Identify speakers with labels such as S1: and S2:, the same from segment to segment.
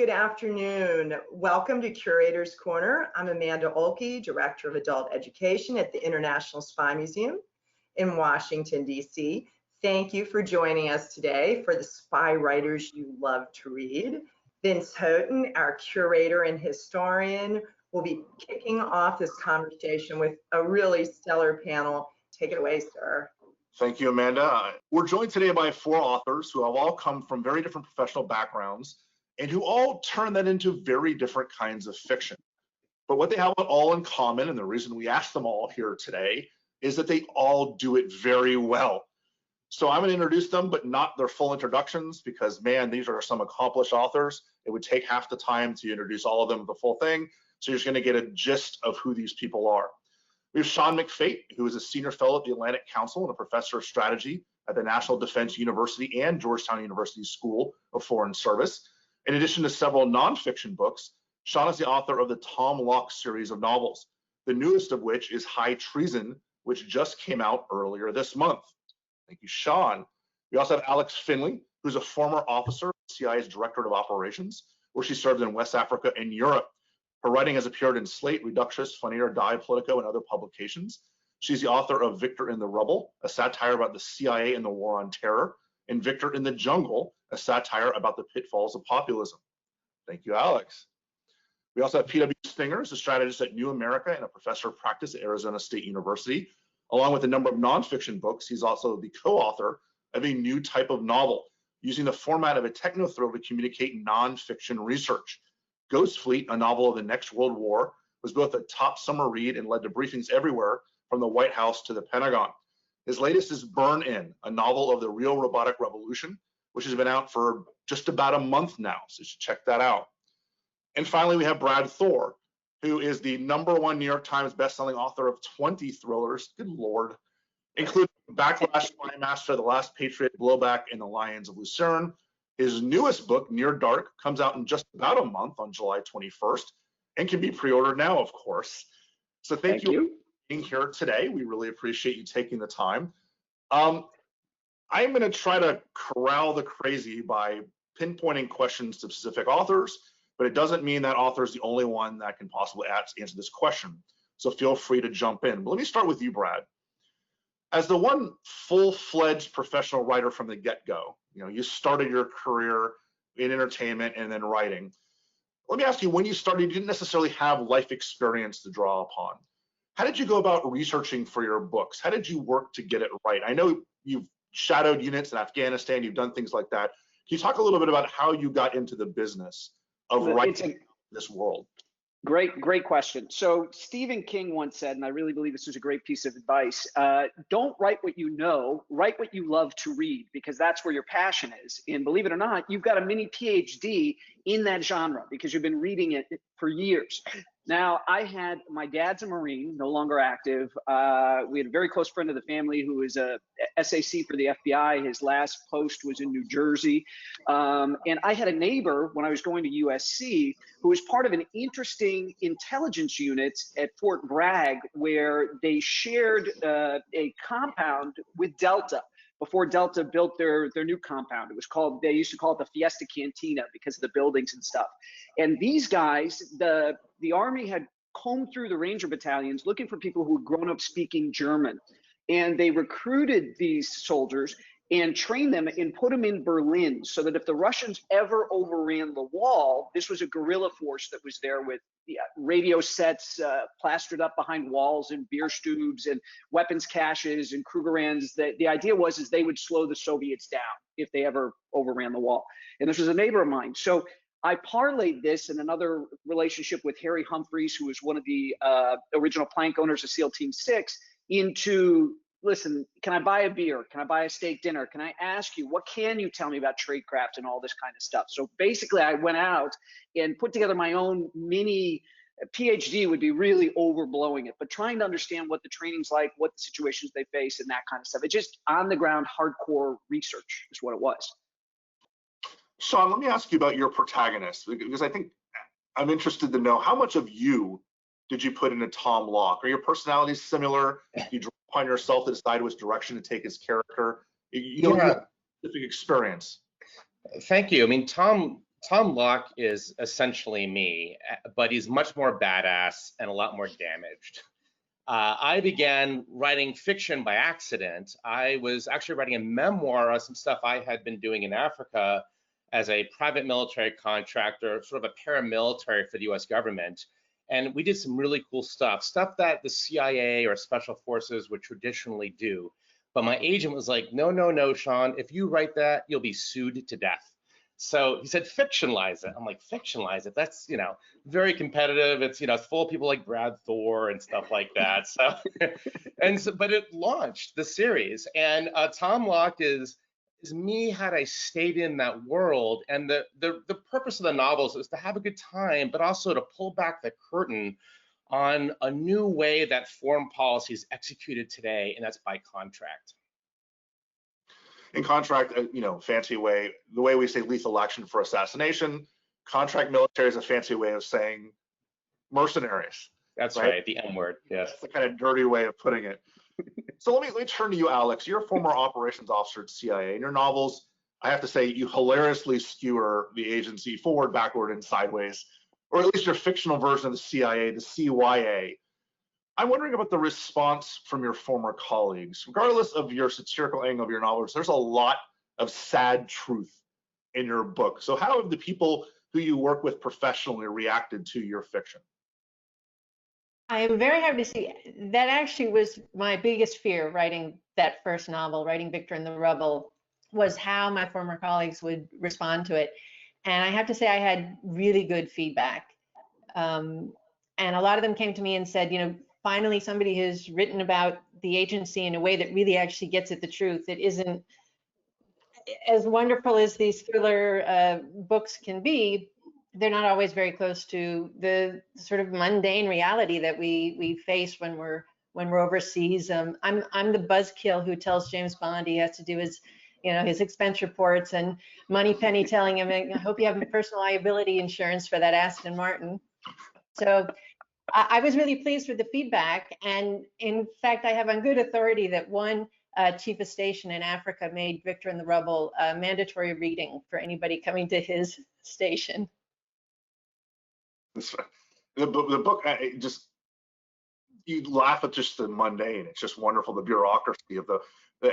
S1: good afternoon. Welcome to Curator's Corner. I'm Amanda Olkey, Director of Adult Education at the International Spy Museum in Washington, D.C. Thank you for joining us today for the spy writers you love to read. Vince Houghton, our curator and historian, will be kicking off this conversation with a really stellar panel. Take it away, sir.
S2: Thank you, Amanda. We're joined today by 4 authors who have all come from very different professional backgrounds and who all turn that into very different kinds of fiction. But what they have all in common, and the reason we asked them all here today, is that they all do it very well. So I'm going to introduce them, but not their full introductions, because man, these are some accomplished authors. It would take half the time to introduce all of them, the full thing. So you're just going to get a gist of who these people are. We have Sean McFate, who is a senior fellow at the Atlantic Council and a professor of strategy at the National Defense University and Georgetown University School of Foreign Service. In addition to several nonfiction books, Sean is the author of the Tom Locke series of novels, the newest of which is High Treason, which just came out earlier this month. Thank you, Sean. We also have Alex Finley, who's a former officer of the CIA's Directorate of Operations, where she served in West Africa and Europe. Her writing has appeared in Slate, Reductress, Funnier, Die, Politico, and other publications. She's the author of Victor in the Rubble, a satire about the CIA and the War on Terror, and Victor in the Jungle, a satire about the pitfalls of populism. Thank you, Alex. We also have P.W. Stingers, a strategist at New America and a professor of practice at Arizona State University. Along with a number of nonfiction books, he's also the co-author of a new type of novel, using the format of a techno-thrill to communicate nonfiction research. Ghost Fleet, a novel of the next World War, was both a top summer read and led to briefings everywhere from the White House to the Pentagon. His latest is Burn In, a novel of the Real Robotic Revolution, which has been out for just about a month now, so you should check that out. And finally, we have Brad Thor, who is the #1 New York Times bestselling author of 20 thrillers, good Lord, including Backlash, Spy Master, The Last Patriot, Blowback, and The Lions of Lucerne. His newest book, Near Dark, comes out in just about a month on July 21st and can be pre-ordered now, of course. So thank you for being here today. We really appreciate you taking the time. I'm going to try to corral the crazy by pinpointing questions to specific authors, but it doesn't mean that author is the only one that can possibly answer this question. So feel free to jump in. But let me start with you, Brad. As the one full-fledged professional writer from the get-go, you started your career in entertainment and then writing. Let me ask you, when you started, you didn't necessarily have life experience to draw upon. How did you go about researching for your books? How did you work to get it right? I know you've shadowed units in Afghanistan, you've done things like that. Can you talk a little bit about how you got into the business of writing this world?
S3: Great question. So Stephen King once said, and I really believe this is a great piece of advice, don't write what you know, write what you love to read, because that's where your passion is. And believe it or not, you've got a mini PhD in that genre because you've been reading it for years. Now, my dad's a Marine, no longer active. We had a very close friend of the family who was a SAC for the FBI. His last post was in New Jersey. And I had a neighbor when I was going to USC who was part of an interesting intelligence unit at Fort Bragg where they shared a compound with Delta. Before Delta built their new compound. It was called, they used to call it the Fiesta Cantina because of the buildings and stuff. And these guys, the Army had combed through the Ranger battalions looking for people who had grown up speaking German. And they recruited these soldiers and trained them and put them in Berlin so that if the Russians ever overran the wall, this was a guerrilla force that was there with radio sets plastered up behind walls and beer stubes and weapons caches and Krugerrands. The idea was they would slow the Soviets down if they ever overran the wall. And this was a neighbor of mine. So I parlayed this in another relationship with Harry Humphreys, who was one of the original plank owners of SEAL Team 6, into, listen, can I buy a beer? Can I buy a steak dinner? Can I ask you, what can you tell me about tradecraft and all this kind of stuff? So basically I went out and put together my own mini PhD, would be really overblowing it, but trying to understand what the training's like, what the situations they face and that kind of stuff. It's just on the ground, hardcore research is what it was.
S2: Sean, let me ask you about your protagonist, because I think I'm interested to know how much of you did you put into Tom Locke? Are your personalities similar? You draw upon yourself to decide which direction to take his character? You know, specific experience.
S4: Thank you. I mean, Tom Tom Locke is essentially me, but he's much more badass and a lot more damaged. I began writing fiction by accident. I was actually writing a memoir of some stuff I had been doing in Africa as a private military contractor, sort of a paramilitary for the US government. And we did some really cool stuff that the CIA or special forces would traditionally do. But my agent was like, no, no, no, Sean, if you write that, you'll be sued to death. So he said, fictionalize it. I'm like, fictionalize it? That's, very competitive. It's, it's full of people like Brad Thor and stuff like that. So, but it launched the series. And Tom Locke is me had I stayed in that world. And the purpose of the novels is to have a good time, but also to pull back the curtain on a new way that foreign policy is executed today, and that's by contract.
S2: In contract, fancy way, the way we say lethal action for assassination, contract military is a fancy way of saying mercenaries.
S4: That's right, the M word, yes.
S2: That's the kind of dirty way of putting it. So let me turn to you, Alex. You're a former operations officer at CIA. In your novels, I have to say, you hilariously skewer the agency forward, backward, and sideways, or at least your fictional version of the CIA, the CYA. I'm wondering about the response from your former colleagues. Regardless of your satirical angle of your novels, there's a lot of sad truth in your book. So how have the people who you work with professionally reacted to your fiction?
S5: I am very happy to see that. Actually was my biggest fear writing that first novel, writing Victor and the Rebel, was how my former colleagues would respond to it. And I have to say I had really good feedback. And a lot of them came to me and said, finally somebody has written about the agency in a way that really actually gets at the truth. It isn't as wonderful as these thriller books can be. They're not always very close to the sort of mundane reality that we face when we're overseas. I'm the buzzkill who tells James Bond he has to do his expense reports, and Moneypenny telling him, I hope you have personal liability insurance for that Aston Martin. So I was really pleased with the feedback. And in fact, I have on good authority that one chief of station in Africa made Victor and the Rebel mandatory reading for anybody coming to his station.
S2: The book, you laugh at just the mundane. It's just wonderful, the bureaucracy of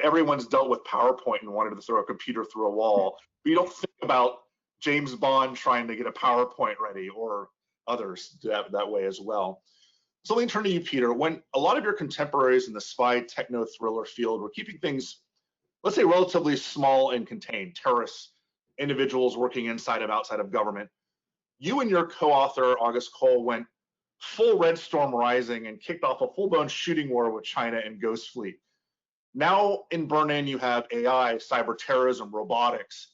S2: everyone's dealt with PowerPoint and wanted to throw a computer through a wall. But you don't think about James Bond trying to get a PowerPoint ready, or others that way as well. So let me turn to you, Peter. When a lot of your contemporaries in the spy techno thriller field were keeping things, let's say, relatively small and contained, terrorists, individuals working inside of outside of government, you and your co-author August Cole went full Red Storm Rising and kicked off a full-blown shooting war with China and Ghost Fleet. Now in Burn-In, you have AI, cyber terrorism, robotics.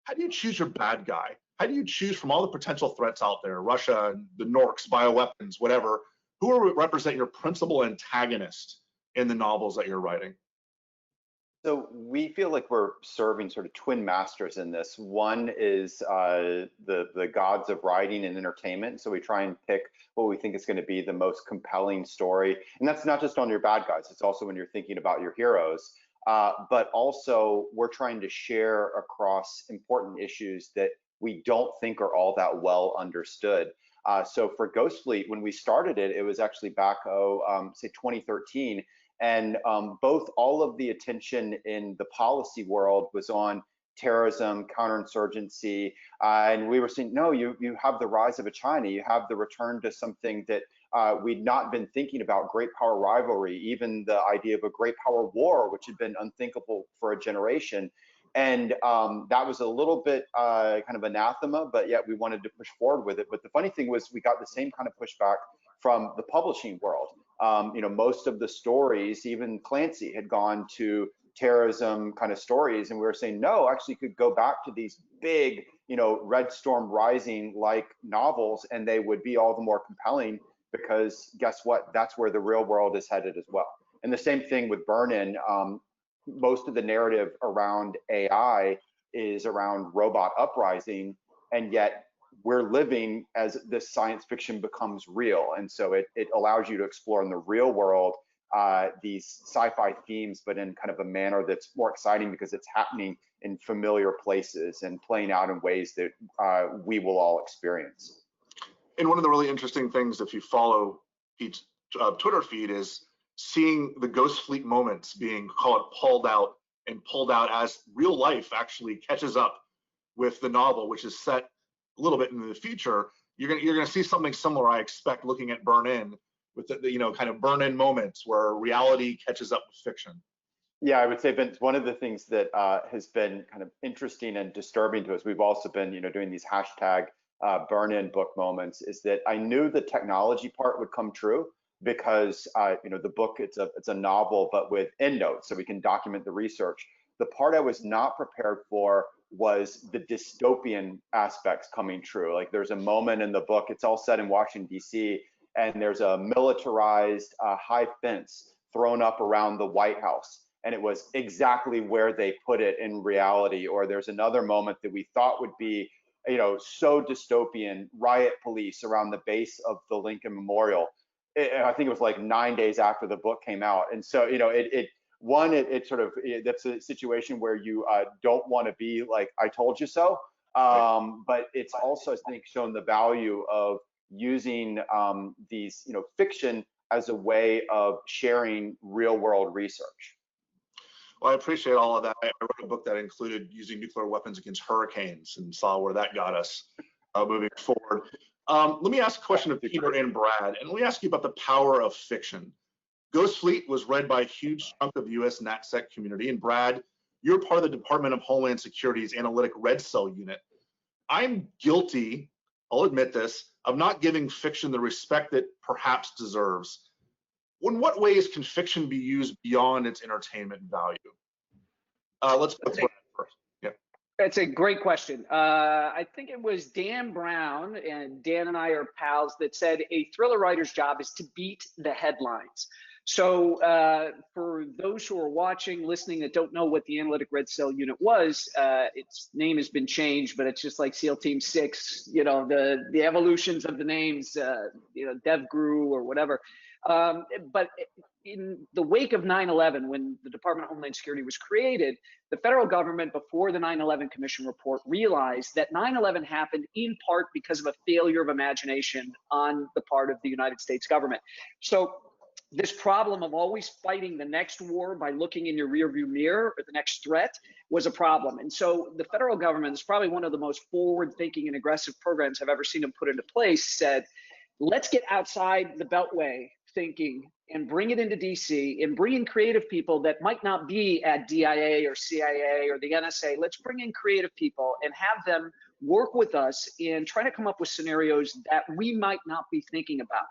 S2: How do you choose your bad guy? How do you choose from all the potential threats out there, Russia and the Norks, bioweapons, whatever, who will represent your principal antagonist in the novels that you're writing?
S6: So we feel like we're serving sort of twin masters in this. One is the gods of writing and entertainment. So we try and pick what we think is going to be the most compelling story. And that's not just on your bad guys. It's also when you're thinking about your heroes. But also we're trying to share across important issues that we don't think are all that well understood. So for Ghost Fleet, when we started it, it was actually back, say 2013. And both all of the attention in the policy world was on terrorism, counterinsurgency, and we were saying, no, you have the rise of a China, you have the return to something that we'd not been thinking about, great power rivalry, even the idea of a great power war, which had been unthinkable for a generation. And that was a little bit kind of anathema, but yet we wanted to push forward with it. But the funny thing was we got the same kind of pushback from the publishing world. Most of the stories, even Clancy had gone to terrorism kind of stories, and we were saying, no, actually could go back to these big, Red Storm Rising like novels, and they would be all the more compelling because guess what? That's where the real world is headed as well. And the same thing with Burn-In. Most of the narrative around AI is around robot uprising, and yet we're living as this science fiction becomes real. And so it allows you to explore in the real world these sci-fi themes, but in kind of a manner that's more exciting because it's happening in familiar places and playing out in ways that we will all experience.
S2: And one of the really interesting things, if you follow Pete's Twitter feed, is seeing the Ghost Fleet moments being pulled out as real life actually catches up with the novel, which is set a little bit into the future. You're gonna see something similar, I expect, looking at Burn In, with the kind of Burn In moments where reality catches up with fiction.
S6: Yeah, I would say, Vince, one of the things that has been kind of interesting and disturbing to us, we've also been, doing these hashtag burn-in book moments, is that I knew the technology part would come true because, the book, it's a novel, but with endnotes, so we can document the research. The part I was not prepared for was the dystopian aspects coming true. Like, there's a moment in the book, it's all set in Washington, D.C., and there's a militarized high fence thrown up around the White House. And it was exactly where they put it in reality. Or there's another moment that we thought would be, so dystopian, riot police around the base of the Lincoln Memorial. I think it was like 9 days after the book came out. And so, that's a situation where you don't want to be like, I told you so. But it's also, I think, shown the value of using these, fiction as a way of sharing real world research.
S2: Well, I appreciate all of that. I wrote a book that included using nuclear weapons against hurricanes and saw where that got us moving forward. Let me ask a question of Peter and Brad, and let me ask you about the power of fiction. Ghost Fleet was read by a huge chunk of the U.S. NatSec community, and Brad, you're part of the Department of Homeland Security's Analytic Red Cell unit. I'm guilty, I'll admit this, of not giving fiction the respect it perhaps deserves. In what ways can fiction be used beyond its entertainment value? Let's go with Brad first. Yeah.
S3: That's a great question. I think it was Dan Brown, and Dan and I are pals, that said a thriller writer's job is to beat the headlines. So for those who are watching, listening, that don't know what the Analytic Red Cell Unit was, its name has been changed, but it's just like SEAL Team 6, the evolutions of the names, DevGru or whatever. But in the wake of 9/11, when the Department of Homeland Security was created, the federal government, before the 9/11 Commission report, realized that 9/11 happened in part because of a failure of imagination on the part of the United States government. So this problem of always fighting the next war by looking in your rearview mirror or the next threat was a problem. And so the federal government, is probably one of the most forward-thinking and aggressive programs I've ever seen them put into place, said, let's get outside the Beltway thinking and bring it into DC and bring in creative people that might not be at DIA or CIA or the NSA. Let's bring in creative people and have them work with us in trying to come up with scenarios that we might not be thinking about.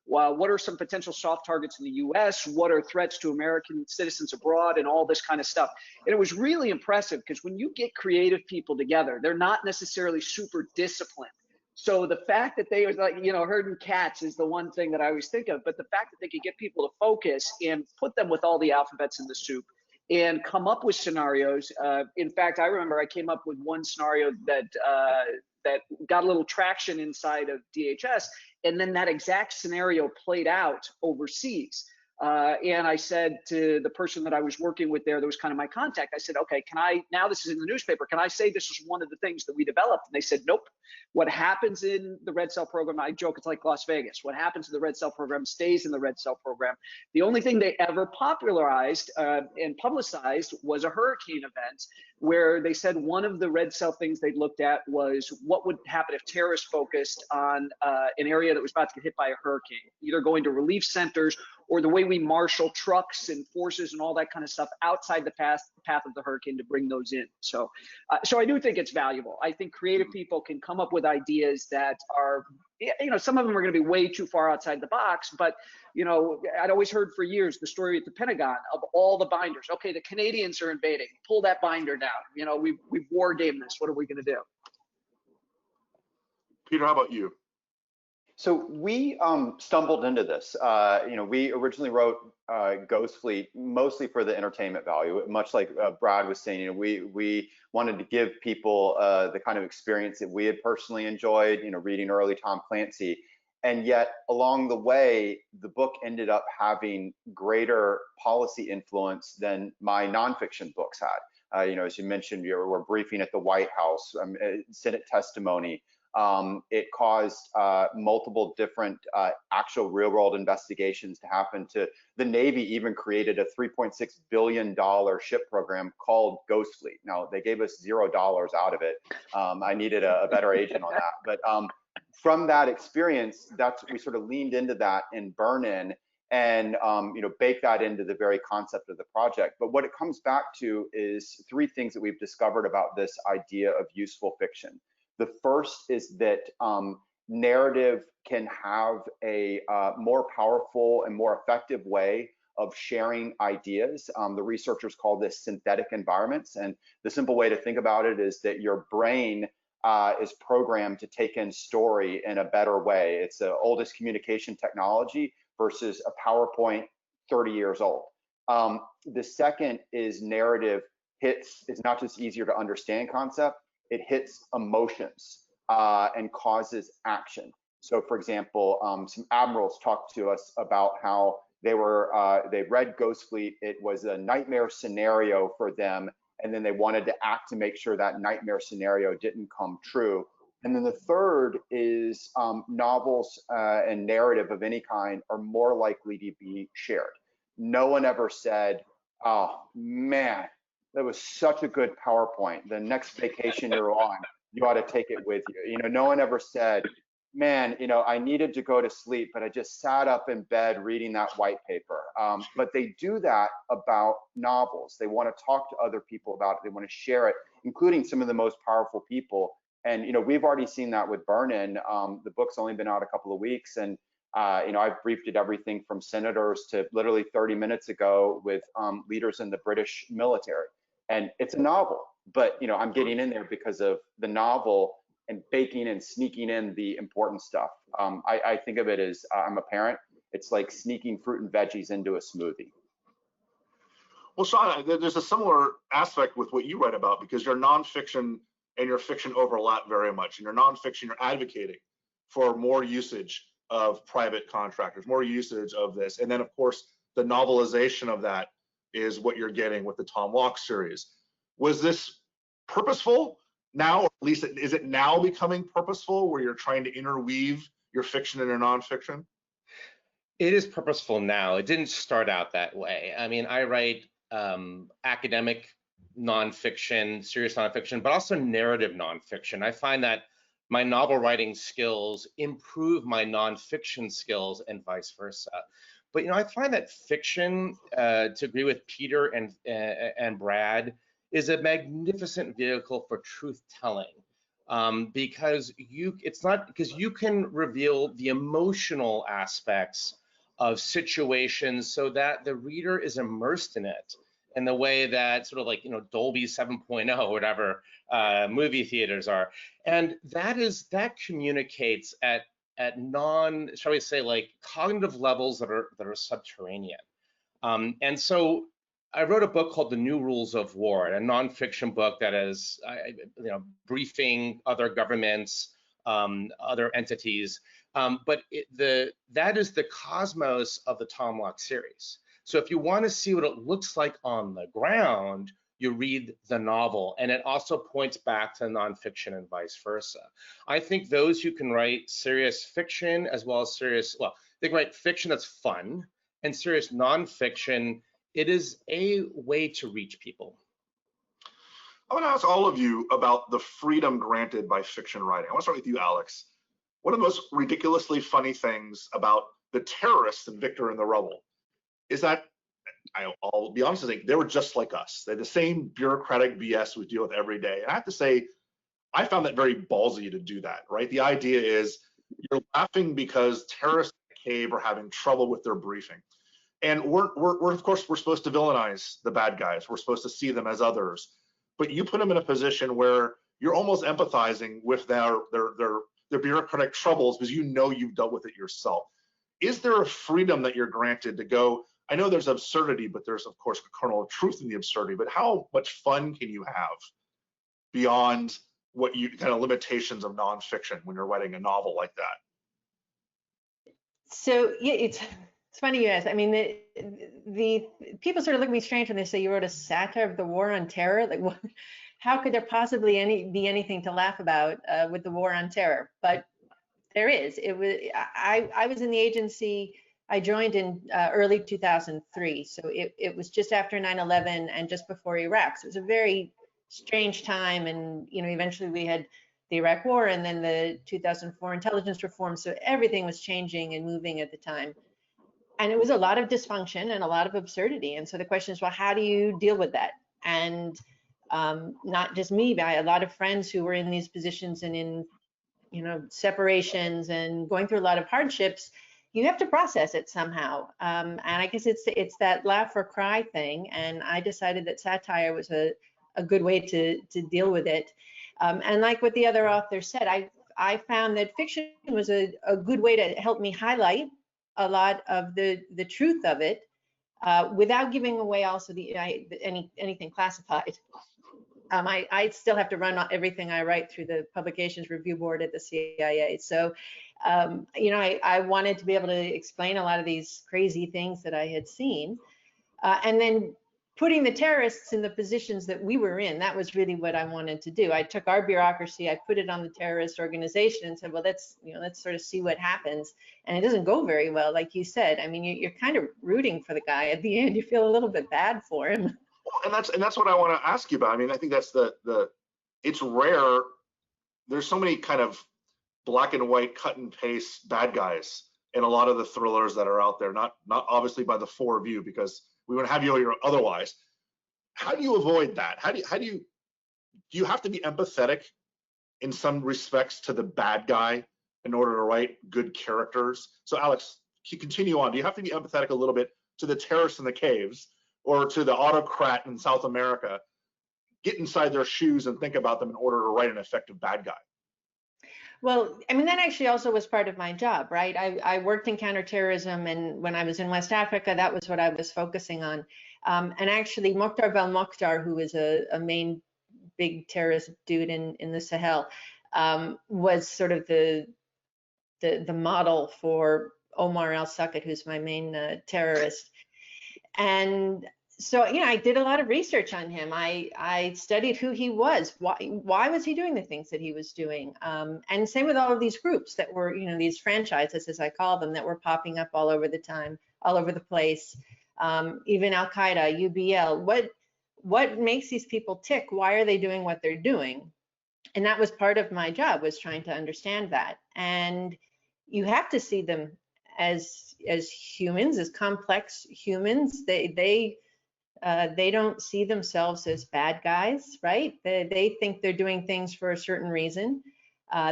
S3: Well, what are some potential soft targets in the US? What are threats to American citizens abroad, and all this kind of stuff? And it was really impressive because when you get creative people together, they're not necessarily super disciplined. So the fact that they was like, herding cats is the one thing that I always think of, but the fact that they could get people to focus and put them with all the alphabets in the soup and come up with scenarios. In fact, I remember I came up with one scenario that got a little traction inside of DHS, and then that exact scenario played out overseas. And I said to the person that I was working with there, that was kind of my contact, I said, okay, now this is in the newspaper, can I say this is one of the things that we developed? And they said, nope. What happens in the Red Cell program, I joke, it's like Las Vegas. What happens in the Red Cell program stays in the Red Cell program. The only thing they ever popularized and publicized was a hurricane event, where they said one of the Red Cell things they looked at was what would happen if terrorists focused on an area that was about to get hit by a hurricane, either going to relief centers or the way we marshal trucks and forces and all that kind of stuff outside the path of the hurricane to bring those in. So I do think it's valuable. I think creative people can come up with ideas that are, some of them are going to be way too far outside the box, but I'd always heard for years the story at the Pentagon of all the binders. Okay, the Canadians are invading, pull that binder down. We've war gamed this. What are we going to do?
S2: Peter, how about you?
S6: So we stumbled into this. We originally wrote Ghost Fleet mostly for the entertainment value, much like Brad was saying. We wanted to give people the kind of experience that we had personally enjoyed, reading early Tom Clancy. And yet along the way, the book ended up having greater policy influence than my nonfiction books had. As you mentioned, we're briefing at the White House, Senate testimony. It caused multiple different actual real world investigations to happen. To the Navy even created a $3.6 billion ship program called Ghost Fleet. Now, they gave us $0 out of it. I needed a better agent on that. But from that experience, we sort of leaned into that in Burn-In and bake that into the very concept of the project. But what it comes back to is three things that we've discovered about this idea of useful fiction. The first is that narrative can have a more powerful and more effective way of sharing ideas. The researchers call this synthetic environments. And the simple way to think about it is that your brain is programmed to take in story in a better way. It's the oldest communication technology versus a PowerPoint 30 years old. The second is narrative is not just easier to understand concept, it hits emotions and causes action. So for example, some admirals talked to us about how they read Ghost Fleet. It was a nightmare scenario for them, and then they wanted to act to make sure that nightmare scenario didn't come true. And then the third is novels and narrative of any kind are more likely to be shared. No one ever said, oh man, that was such a good PowerPoint. The next vacation you're on, you ought to take it with you. No one ever said, man, I needed to go to sleep, but I just sat up in bed reading that white paper. But they do that about novels. They want to talk to other people about it. They want to share it, including some of the most powerful people. And we've already seen that with Burn-In. The book's only been out a couple of weeks, and I've briefed it everything from senators to literally 30 minutes ago with leaders in the British military. And it's a novel, but I'm getting in there because of the novel and baking and sneaking in the important stuff. I think of it as I'm a parent. It's like sneaking fruit and veggies into a smoothie.
S2: Well, Sean, there's a similar aspect with what you write about, because your nonfiction and your fiction overlap very much. In your nonfiction, you're advocating for more usage of private contractors, more usage of this. And then, of course, the novelization of that is what you're getting with the Tom Locke series. Was this purposeful now, or at least is it now becoming purposeful, where you're trying to interweave your fiction and your nonfiction?
S4: It is purposeful now. It didn't start out that way. I mean, I write academic nonfiction, serious nonfiction, but also narrative nonfiction. I find that my novel writing skills improve my nonfiction skills and vice versa. But I find that fiction, to agree with Peter and Brad, is a magnificent vehicle for truth telling, because you can reveal the emotional aspects of situations so that the reader is immersed in it in the way that sort of like Dolby 7.0 or whatever movie theaters are, and that communicates at shall we say, like cognitive levels that are subterranean. And so I wrote a book called The New Rules of War, a nonfiction book that is briefing other governments, other entities, but that is the cosmos of the Tom Locke series. So if you want to see what it looks like on the ground, you read the novel, and it also points back to nonfiction and vice versa. I think those who can write serious fiction as well as they can write fiction that's fun and serious nonfiction. It is a way to reach people.
S2: I want to ask all of you about the freedom granted by fiction writing. I want to start with you, Alex. One of the most ridiculously funny things about the terrorists in Victor and the Rebel is that, I'll be honest, I think they were just like us. They had the same bureaucratic BS we deal with every day. And I have to say, I found that very ballsy to do that, right? The idea is you're laughing because terrorists in a cave are having trouble with their briefing. And we're of course, we're supposed to villainize the bad guys. We're supposed to see them as others. But you put them in a position where you're almost empathizing with their bureaucratic troubles because you've dealt with it yourself. Is there a freedom that you're granted to go, I know there's absurdity, but there's of course a kernel of truth in the absurdity, but how much fun can you have beyond what kind of limitations of nonfiction when you're writing a novel like that?
S5: So yeah, it's funny you ask. I mean, the people sort of look at me strange when they say you wrote a satire of the war on terror. Like, what, how could there possibly be anything to laugh about with the war on terror? But there is. It was. I was in the agency. I joined in early 2003, so it was just after 9/11 and just before Iraq. So it was a very strange time, and eventually we had the Iraq War and then the 2004 intelligence reform. So everything was changing and moving at the time. And it was a lot of dysfunction and a lot of absurdity. And so the question is, well, how do you deal with that? And not just me, but I had a lot of friends who were in these positions and in, separations and going through a lot of hardships. You have to process it somehow. And I guess it's that laugh or cry thing. And I decided that satire was a good way to deal with it. And like what the other author said, I found that fiction was a good way to help me highlight a lot of the truth of it without giving away also anything classified. I still have to run everything I write through the Publications Review Board at the CIA. So, I wanted to be able to explain a lot of these crazy things that I had seen. And then putting the terrorists in the positions that we were in, that was really what I wanted to do. I took our bureaucracy, I put it on the terrorist organization and said, well, let's sort of see what happens. And it doesn't go very well, like you said. I mean, you're kind of rooting for the guy at the end. You feel a little bit bad for him.
S2: Well, and that's what I want to ask you about. I mean, I think that's it's rare. There's so many kind of black and white cut and paste bad guys in a lot of the thrillers that are out there, not obviously by the four of you, because we would have you here otherwise. How do you avoid that? Do you have to be empathetic in some respects to the bad guy in order to write good characters? So Alex, continue on. Do you have to be empathetic a little bit to the terrorists in the caves or to the autocrat in South America? Get inside their shoes and think about them in order to write an effective bad guy.
S5: Well, I mean, that actually also was part of my job, right? I worked in counterterrorism, and when I was in West Africa, that was what I was focusing on. And actually, Mokhtar Belmokhtar, who is a main big terrorist dude in the Sahel, was sort of the model for Omar al-Sakit, who's my main terrorist. And so, I did a lot of research on him. I studied who he was. Why was he doing the things that he was doing? And same with all of these groups that were, these franchises, as I call them, that were popping up all over the place. Even Al-Qaeda, UBL. What makes these people tick? Why are they doing what they're doing? And that was part of my job, was trying to understand that. And you have to see them as humans, as complex humans. They don't see themselves as bad guys, right? They think they're doing things for a certain reason.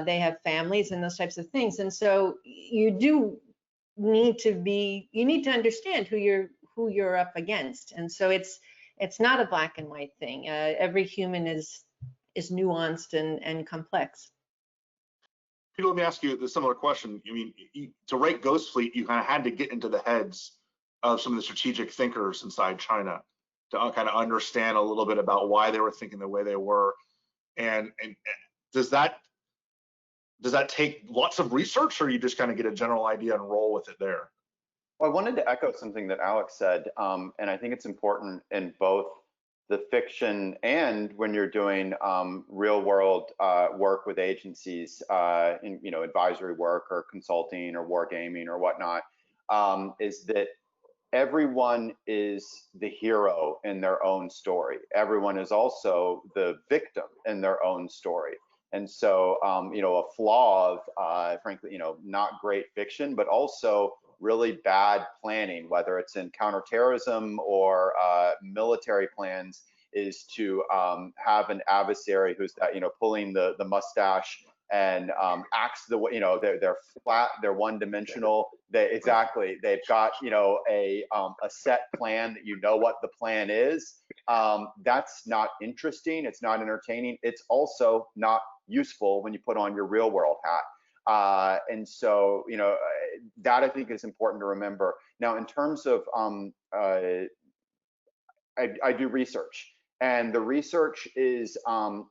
S5: They have families and those types of things. And so you need to understand who you're up against. And so it's not a black and white thing. Every human is nuanced and complex.
S2: Peter, let me ask you a similar question. I mean, to write Ghost Fleet, you kind of had to get into the heads of some of the strategic thinkers inside China to kind of understand a little bit about why they were thinking the way they were. And does that take lots of research, or you just kind of get a general idea and roll with it there?
S6: Well, I wanted to echo something that Alex said, and I think it's important in both the fiction and when you're doing real world work with agencies, in advisory work or consulting or wargaming or whatnot, is that everyone is the hero in their own story. Everyone is also the victim in their own story. And so, a flaw of, frankly, not great fiction, but also really bad planning, whether it's in counterterrorism or military plans, is to have an adversary who's pulling the mustache and acts the way, they're flat, they're one-dimensional. They've got a set plan that what the plan is. That's not interesting. It's not entertaining. It's also not useful when you put on your real world hat. And so, that I think is important to remember. Now, in terms of, I do research, and the research is,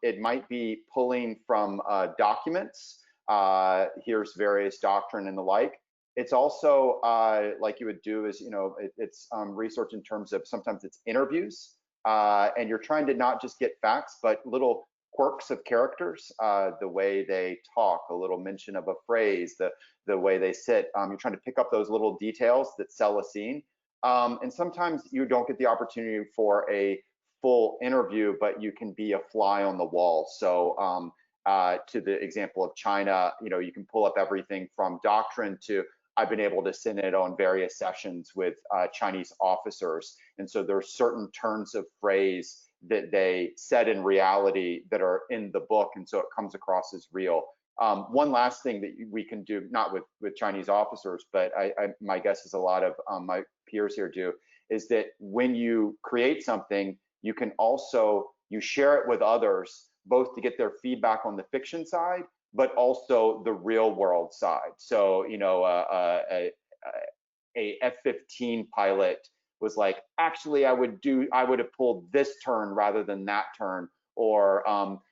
S6: it might be pulling from documents, here's various doctrine and the like. It's also like you would do is, it's research in terms of sometimes it's interviews, and you're trying to not just get facts, but little quirks of characters, the way they talk, a little mention of a phrase, the way they sit. You're trying to pick up those little details that sell a scene. And sometimes you don't get the opportunity for a full interview, but you can be a fly on the wall. So to the example of China, you can pull up everything from doctrine to I've been able to sit in on various sessions with Chinese officers. And so there's certain turns of phrase that they said in reality that are in the book. And so it comes across as real. One last thing that we can do, not with Chinese officers, but my guess is a lot of my peers here do, is that when you create something, you can also, you share it with others, both to get their feedback on the fiction side, but also the real world side. So, a F-15 pilot was like, actually, I would have pulled this turn rather than that turn. Or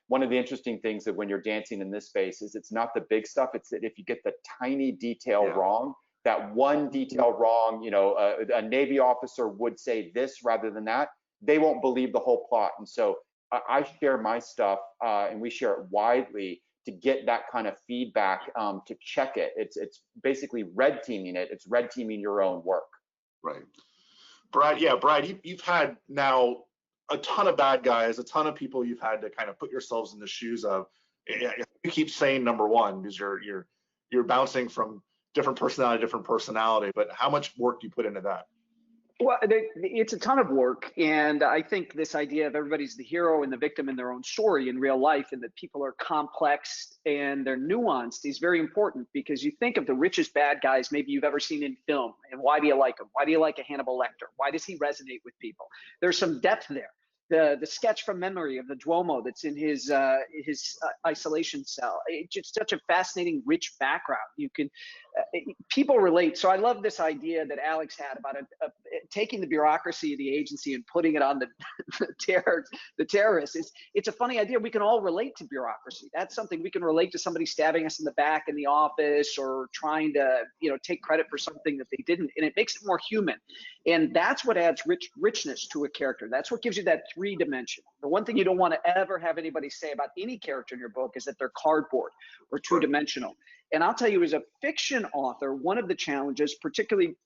S6: one of the interesting things that when you're dancing in this space is it's not the big stuff, it's that if you get the tiny detail wrong, that one detail wrong, a Navy officer would say this rather than that, they won't believe the whole plot. And so I share my stuff and we share it widely to get that kind of feedback, to check it. It's basically red teaming it. It's red teaming your own work. Right.
S2: Brad, you've had now a ton of bad guys, a ton of people you've had to kind of put yourselves in the shoes of. You keep saying number one because you're bouncing from different personality to different personality, but how much work do you put into that?
S3: Well, it's a ton of work. And I think this idea of everybody's the hero and the victim in their own story in real life, and that people are complex and they're nuanced, is very important, because you think of the richest bad guys maybe you've ever seen in film. And why do you like them? Why do you like a Hannibal Lecter? Why does he resonate with people? There's some depth there. The sketch from memory of the Duomo that's in his isolation cell. It's just such a fascinating, rich background. You can people relate. So I love this idea that Alex had about taking the bureaucracy of the agency and putting it on the terrorists. It's a funny idea. We can all relate to bureaucracy. That's something we can relate to. Somebody stabbing us in the back in the office, or trying to take credit for something that they didn't, and it makes it more human. And that's what adds richness to a character. That's what gives you that 3-dimension. The one thing you don't want to ever have anybody say about any character in your book is that they're cardboard or 2-dimensional. And I'll tell you, as a fiction author, one of the challenges, particularly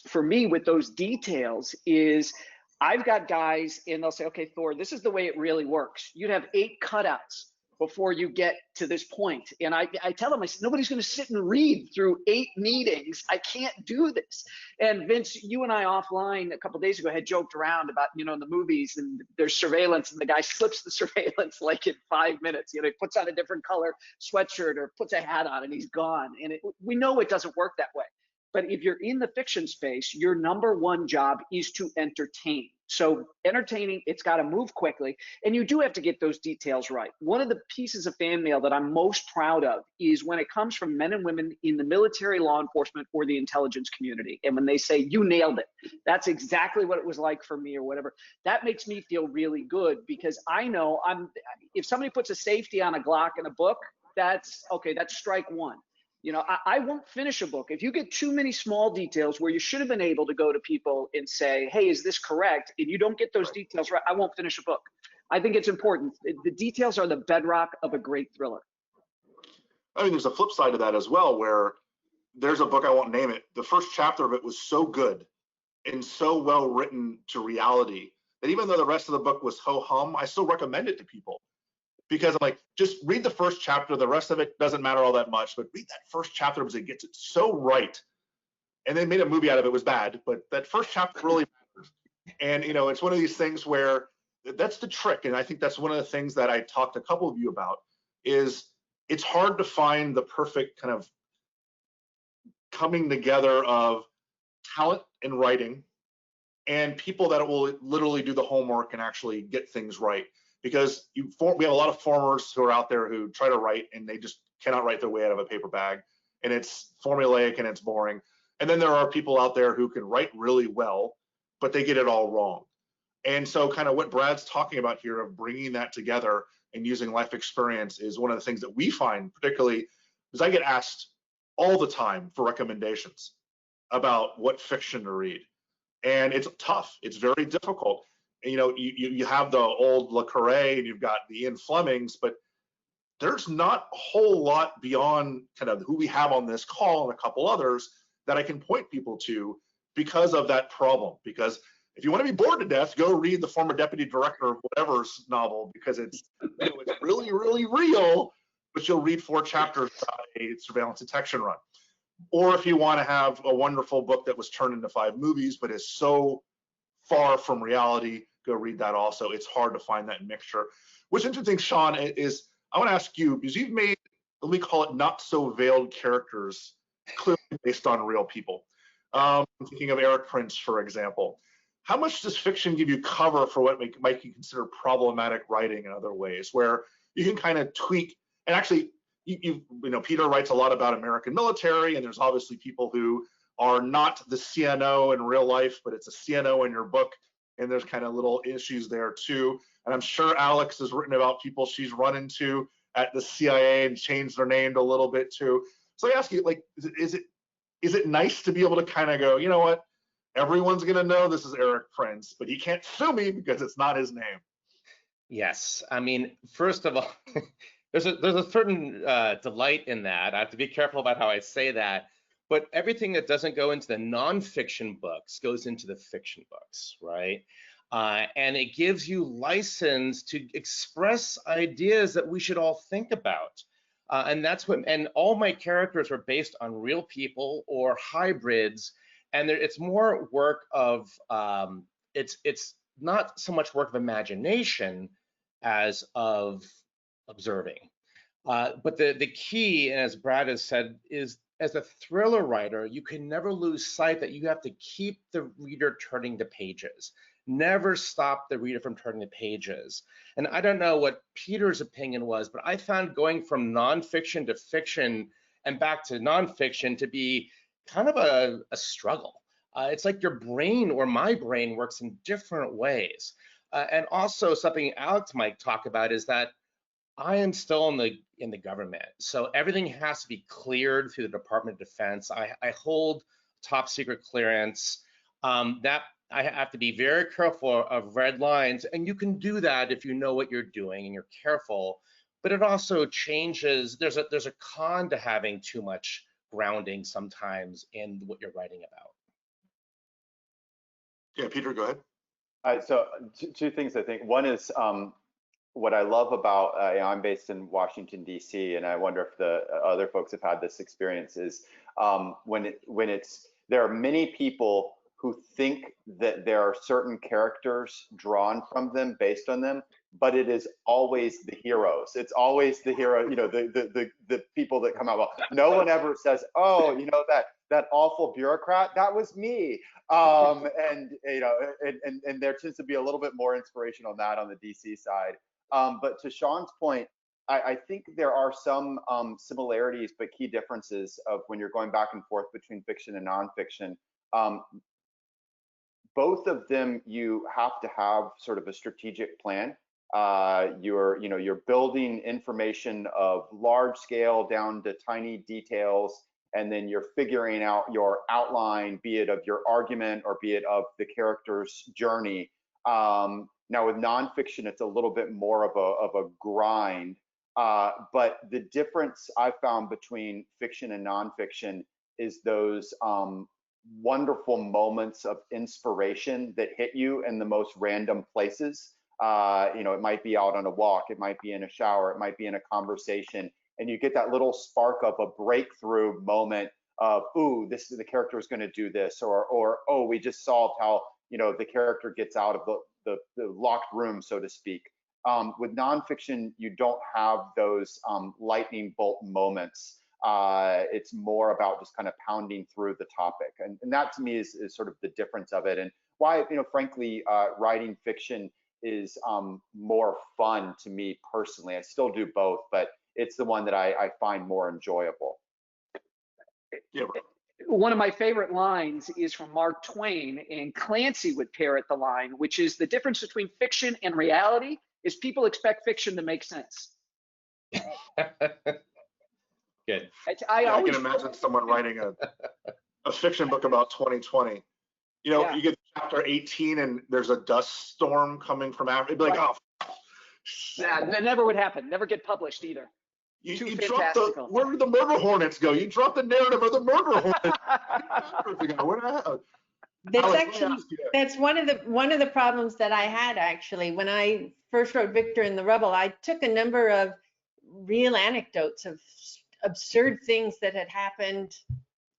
S3: for me with those details, is I've got guys and they'll say, okay, Thor, this is the way it really works. You'd have 8 cutouts before you get to this point. And I tell them, I said, nobody's going to sit and read through 8 meetings. I can't do this. And Vince, you and I offline a couple of days ago had joked around about, in the movies, and there's surveillance, and the guy slips the surveillance like in 5 minutes. He puts on a different color sweatshirt or puts a hat on and he's gone. And we know it doesn't work that way. But if you're in the fiction space, your number one job is to entertain. So entertaining, it's got to move quickly, and you do have to get those details right. One of the pieces of fan mail that I'm most proud of is when it comes from men and women in the military, law enforcement, or the intelligence community. And when they say, you nailed it, that's exactly what it was like for me, or whatever, that makes me feel really good, because I know if somebody puts a safety on a Glock in a book, that's okay, that's strike one. I won't finish a book. If you get too many small details where you should have been able to go to people and say, hey, is this correct? If you don't get those details right, I won't finish a book. I think it's important. The details are the bedrock of a great thriller.
S2: I mean, there's a flip side to that as well, where there's a book, I won't name it. The first chapter of it was so good and so well written to reality that even though the rest of the book was ho-hum, I still recommend it to people. Because I'm like, just read the first chapter. The rest of it doesn't matter all that much, but read that first chapter because it gets it so right. And they made a movie out of it. It was bad, but that first chapter really matters. And it's one of these things where that's the trick. And I think that's one of the things that I talked to a couple of you about, is it's hard to find the perfect kind of coming together of talent in writing and people that will literally do the homework and actually get things right. Because we have a lot of formers who are out there who try to write and they just cannot write their way out of a paper bag, and it's formulaic and it's boring. And then there are people out there who can write really well, but they get it all wrong. And so kind of what Brad's talking about here of bringing that together and using life experience is one of the things that we find, particularly because I get asked all the time for recommendations about what fiction to read. And it's tough. It's very difficult. And, you have the old Le Carre and you've got the Ian Flemings, but there's not a whole lot beyond kind of who we have on this call and a couple others that I can point people to because of that problem. Because if you want to be bored to death, go read the former deputy director of whatever's novel, because it's it's really, really real, but you'll read 4 chapters about a surveillance detection run. Or if you want to have a wonderful book that was turned into 5 movies, but is so far from reality, go read that also. It's hard to find that mixture. What's interesting, Sean, is I want to ask you, because you've made, let me call it, not so veiled characters clearly based on real people. I'm thinking of Eric Prince, for example. How much does fiction give you cover for what might you consider problematic writing in other ways, where you can kind of tweak? And actually, Peter writes a lot about American military, and there's obviously people who are not the CNO in real life, but it's a CNO in your book, and there's kind of little issues there too. And I'm sure Alex has written about people she's run into at the CIA and changed their name a little bit too. So I ask you, like, is it nice to be able to kind of go, you know what, everyone's gonna know this is Eric Prince, but he can't sue me because it's not his name?
S4: Yes, I mean, first of all, there's a certain delight in that. I have to be careful about how I say that, but everything that doesn't go into the nonfiction books goes into the fiction books, right? And it gives you license to express ideas that we should all think about. And that's what, and all my characters are based on real people or hybrids. And it's more work of, it's not so much work of imagination as of observing. But the key, and as Brad has said, is as a thriller writer, you can never lose sight that you have to keep the reader turning the pages. Never stop the reader from turning the pages. And I don't know what Peter's opinion was, but I found going from nonfiction to fiction and back to nonfiction to be kind of a struggle. It's like your brain or my brain works in different ways. And also something Alex might talk about is that I am still in the government, so everything has to be cleared through the Department of Defense. I hold top secret clearance. That I have to be very careful of red lines, and you can do that if you know what you're doing and you're careful. But it also changes. There's a con to having too much grounding sometimes in what you're writing about.
S2: Yeah, Peter, go ahead.
S6: So two things I think. One is what I love about, I'm based in Washington, D.C., and I wonder if the other folks have had this experience, is there are many people who think that there are certain characters drawn from them based on them, but it is always the heroes. It's always the hero, the people that come out. Well, no one ever says, oh, that awful bureaucrat, that was me. And there tends to be a little bit more inspiration on that on the DC side. But to Sean's point, I think there are some similarities, but key differences of when you're going back and forth between fiction and nonfiction. Both of them, you have to have sort of a strategic plan. You're building information of large scale down to tiny details, and then you're figuring out your outline, be it of your argument or be it of the character's journey. Now with nonfiction, it's a little bit more of a grind. But the difference I found between fiction and nonfiction is those wonderful moments of inspiration that hit you in the most random places. It might be out on a walk, it might be in a shower, it might be in a conversation, and you get that little spark of a breakthrough moment of, ooh, the character is going to do this, or oh, we just solved how the character gets out of the locked room, so to speak. With nonfiction, you don't have those lightning bolt moments. It's more about just kind of pounding through the topic, and that to me is sort of the difference of it, and why frankly writing fiction is more fun to me personally. I still do both, but it's the one that I find more enjoyable.
S2: Yeah.
S3: One of my favorite lines is from Mark Twain, and Clancy would parrot the line, which is, the difference between fiction and reality is people expect fiction to make sense.
S4: Good.
S3: I
S2: I
S3: always
S2: can imagine someone writing a fiction book about 2020. You know,
S3: Yeah.
S2: you get chapter 18 and there's a dust storm coming from Africa. It'd be like,
S3: Right.
S2: oh,
S3: Nah, that never would happen. Never get published either.
S2: you
S3: Too
S2: drop
S3: fantastical.
S2: where did the murder hornets go? You dropped the narrative of the murder hornets.
S5: That's
S2: Alex, let me
S5: actually,
S2: ask you.
S5: that's one of the problems that I had actually. When I first wrote Victor and the Rebel, I took a number of real anecdotes of absurd things that had happened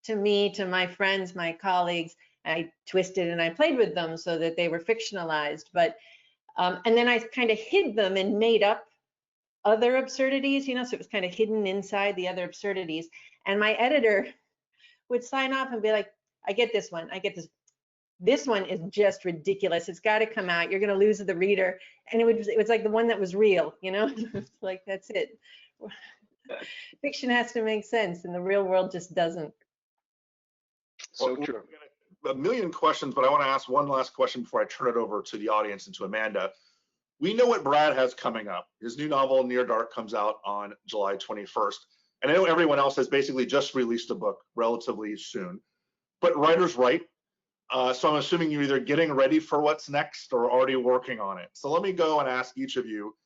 S5: to me, to my friends, my colleagues. I twisted and I played with them so that they were fictionalized. But and then I kind of hid them and made up other absurdities, you know, so it was kind of hidden inside the other absurdities. And my editor would sign off and be like, I get this one, I get this. This one is just ridiculous. It's got to come out. You're going to lose the reader. And it was like the one that was real, you know, like that's it. Fiction has to make sense and the real world just doesn't.
S3: So true.
S2: A million questions, but I want to ask one last question before I turn it over to the audience and to Amanda. We know what Brad has coming up. His new novel, Near Dark, comes out on July 21st. And I know everyone else has basically just released a book relatively soon, but writers write. So I'm assuming you're either getting ready for what's next or already working on it. So let me go and ask each of you,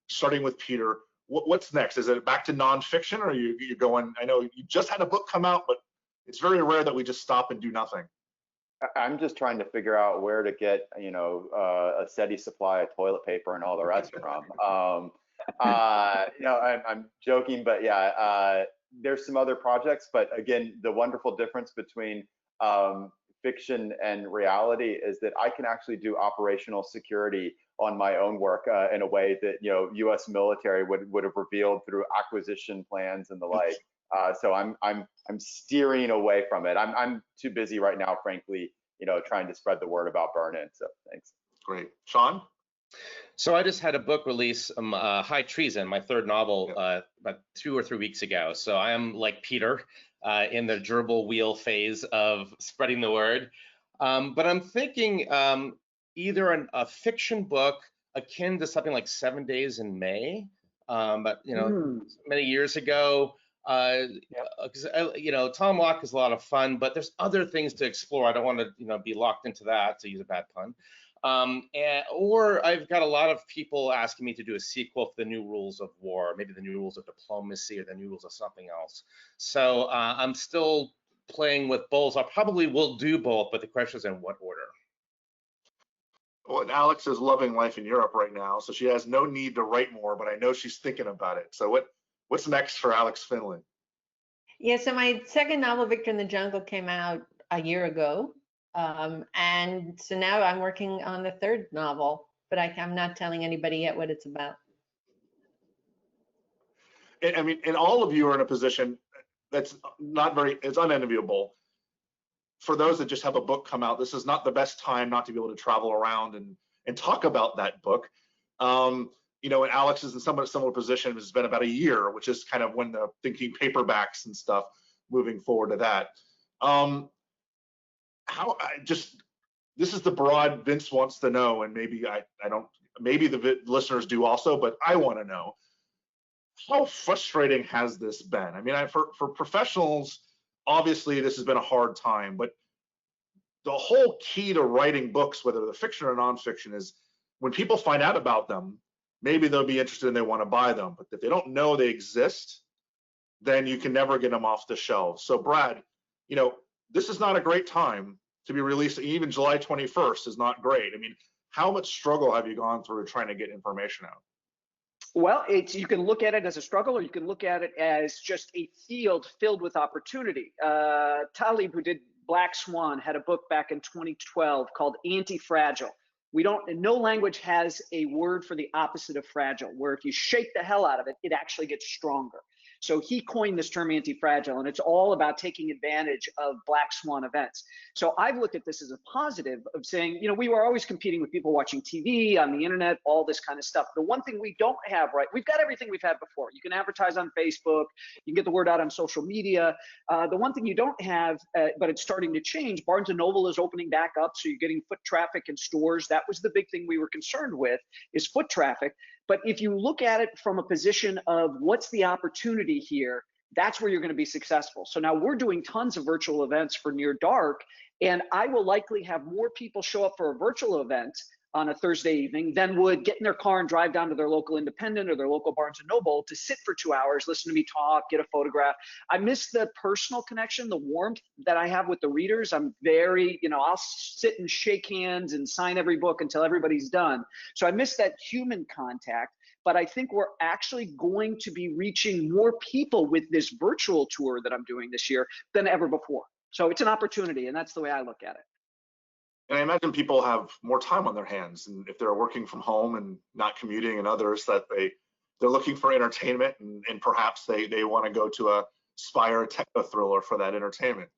S2: starting with Peter, what's next? Is it back to nonfiction, or are you going, I know you just had a book come out, but it's very rare that we just stop and do nothing.
S6: I'm just trying to figure out where to get, you know, a steady supply of toilet paper and all the rest from. You know, I'm joking, but yeah, there's some other projects, but again, the wonderful difference between fiction and reality is that I can actually do operational security on my own work in a way that, you know, U.S. military would have revealed through acquisition plans and the like. So I'm steering away from it. I'm too busy right now, frankly, you know, trying to spread the word about Burn-In. So thanks.
S2: Great. Sean?
S4: So I just had a book release, High Treason, my third novel, about 2 or 3 weeks ago. So I am like Peter in the gerbil wheel phase of spreading the word. But I'm thinking either a fiction book akin to something like 7 Days in May. But you know, many years ago, you know, Tom Locke is a lot of fun, but there's other things to explore. I don't want to, you know, be locked into that, to use a bad pun. Or I've got a lot of people asking me to do a sequel for the New Rules of War, maybe the New Rules of Diplomacy or the New Rules of something else. So I'm still playing with both. I probably will do both, but the question is in what order.
S2: Well, and Alex is loving life in Europe right now, so she has no need to write more, but I know she's thinking about it. So what's next for Alex Finley?
S5: Yeah, so my second novel, Victor in the Jungle, came out a year ago. And so now I'm working on the third novel, but I'm not telling anybody yet what it's about.
S2: I mean, and all of you are in a position that's it's unenviable. For those that just have a book come out, this is not the best time not to be able to travel around and talk about that book. You know, and Alex is in somewhat similar position. It's been about a year, which is kind of when the thinking paperbacks and stuff moving forward to that. This is the broad Vince wants to know, and maybe I don't, maybe the listeners do also, but I want to know, how frustrating has this been? I mean, for professionals, obviously this has been a hard time, but the whole key to writing books, whether they're fiction or nonfiction, is when people find out about them, maybe they'll be interested and they want to buy them, but if they don't know they exist, then you can never get them off the shelf. So Brad, you know, this is not a great time to be released. Even July 21st is not great. I mean, how much struggle have you gone through trying to get information out?
S3: Well, you can look at it as a struggle, or you can look at it as just a field filled with opportunity. Talib, who did Black Swan, had a book back in 2012 called Anti-Fragile. No language has a word for the opposite of fragile, where if you shake the hell out of it, it actually gets stronger. So he coined this term anti-fragile, and it's all about taking advantage of Black Swan events. So I've looked at this as a positive of saying, you know, we were always competing with people watching TV, on the internet, all this kind of stuff. The one thing we don't have, right, we've got everything we've had before. You can advertise on Facebook, you can get the word out on social media. The one thing you don't have, but it's starting to change, Barnes & Noble is opening back up, so you're getting foot traffic in stores. That was the big thing we were concerned with, is foot traffic. But if you look at it from a position of what's the opportunity here, that's where you're going to be successful. So now we're doing tons of virtual events for Near Dark, and I will likely have more people show up for a virtual event on a Thursday evening than would get in their car and drive down to their local independent or their local Barnes & Noble to sit for 2 hours, listen to me talk, get a photograph. I miss the personal connection, the warmth that I have with the readers. I'm very, I'll sit and shake hands and sign every book until everybody's done. So I miss that human contact. But I think we're actually going to be reaching more people with this virtual tour that I'm doing this year than ever before. So it's an opportunity, and that's the way I look at it.
S2: And I imagine people have more time on their hands, and if they're working from home and not commuting, and others that they're looking for entertainment, and perhaps they want to go to a spy or a techno thriller for that entertainment.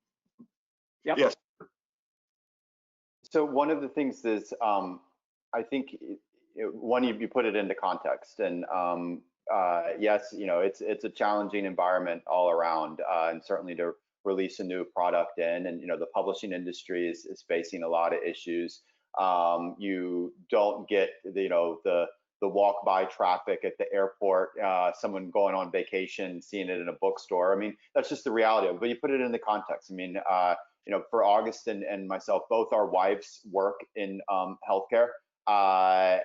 S3: Yep.
S2: Yes.
S6: So one of the things is, I think, one, you put it into context, and yes, it's a challenging environment all around, and certainly to release a new product in, and the publishing industry is facing a lot of issues. You don't get the walk by traffic at the airport, someone going on vacation, seeing it in a bookstore. I mean, that's just the reality of it. But you put it in the context. I mean, for August and myself, both our wives work in healthcare.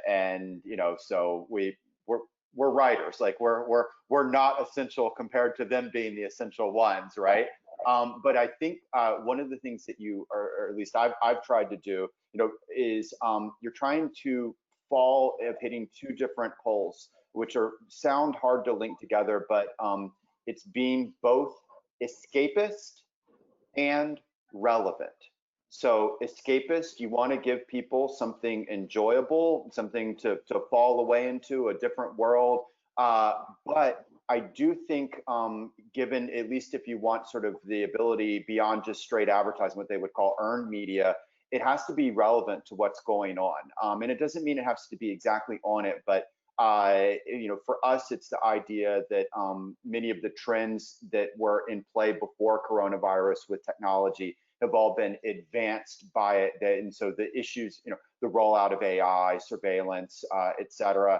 S6: And so we're writers, like we're not essential compared to them being the essential ones, right? But I think one of the things that or at least I've tried to do, is you're trying to fall of hitting two different poles, which sound hard to link together, but it's being both escapist and relevant. So escapist, you want to give people something enjoyable, something to fall away into, a different world. But I do think, given, at least if you want sort of the ability beyond just straight advertising, what they would call earned media, it has to be relevant to what's going on. And it doesn't mean it has to be exactly on it, but for us, it's the idea that many of the trends that were in play before coronavirus with technology have all been advanced by it. And so the issues, the rollout of AI, surveillance, et cetera,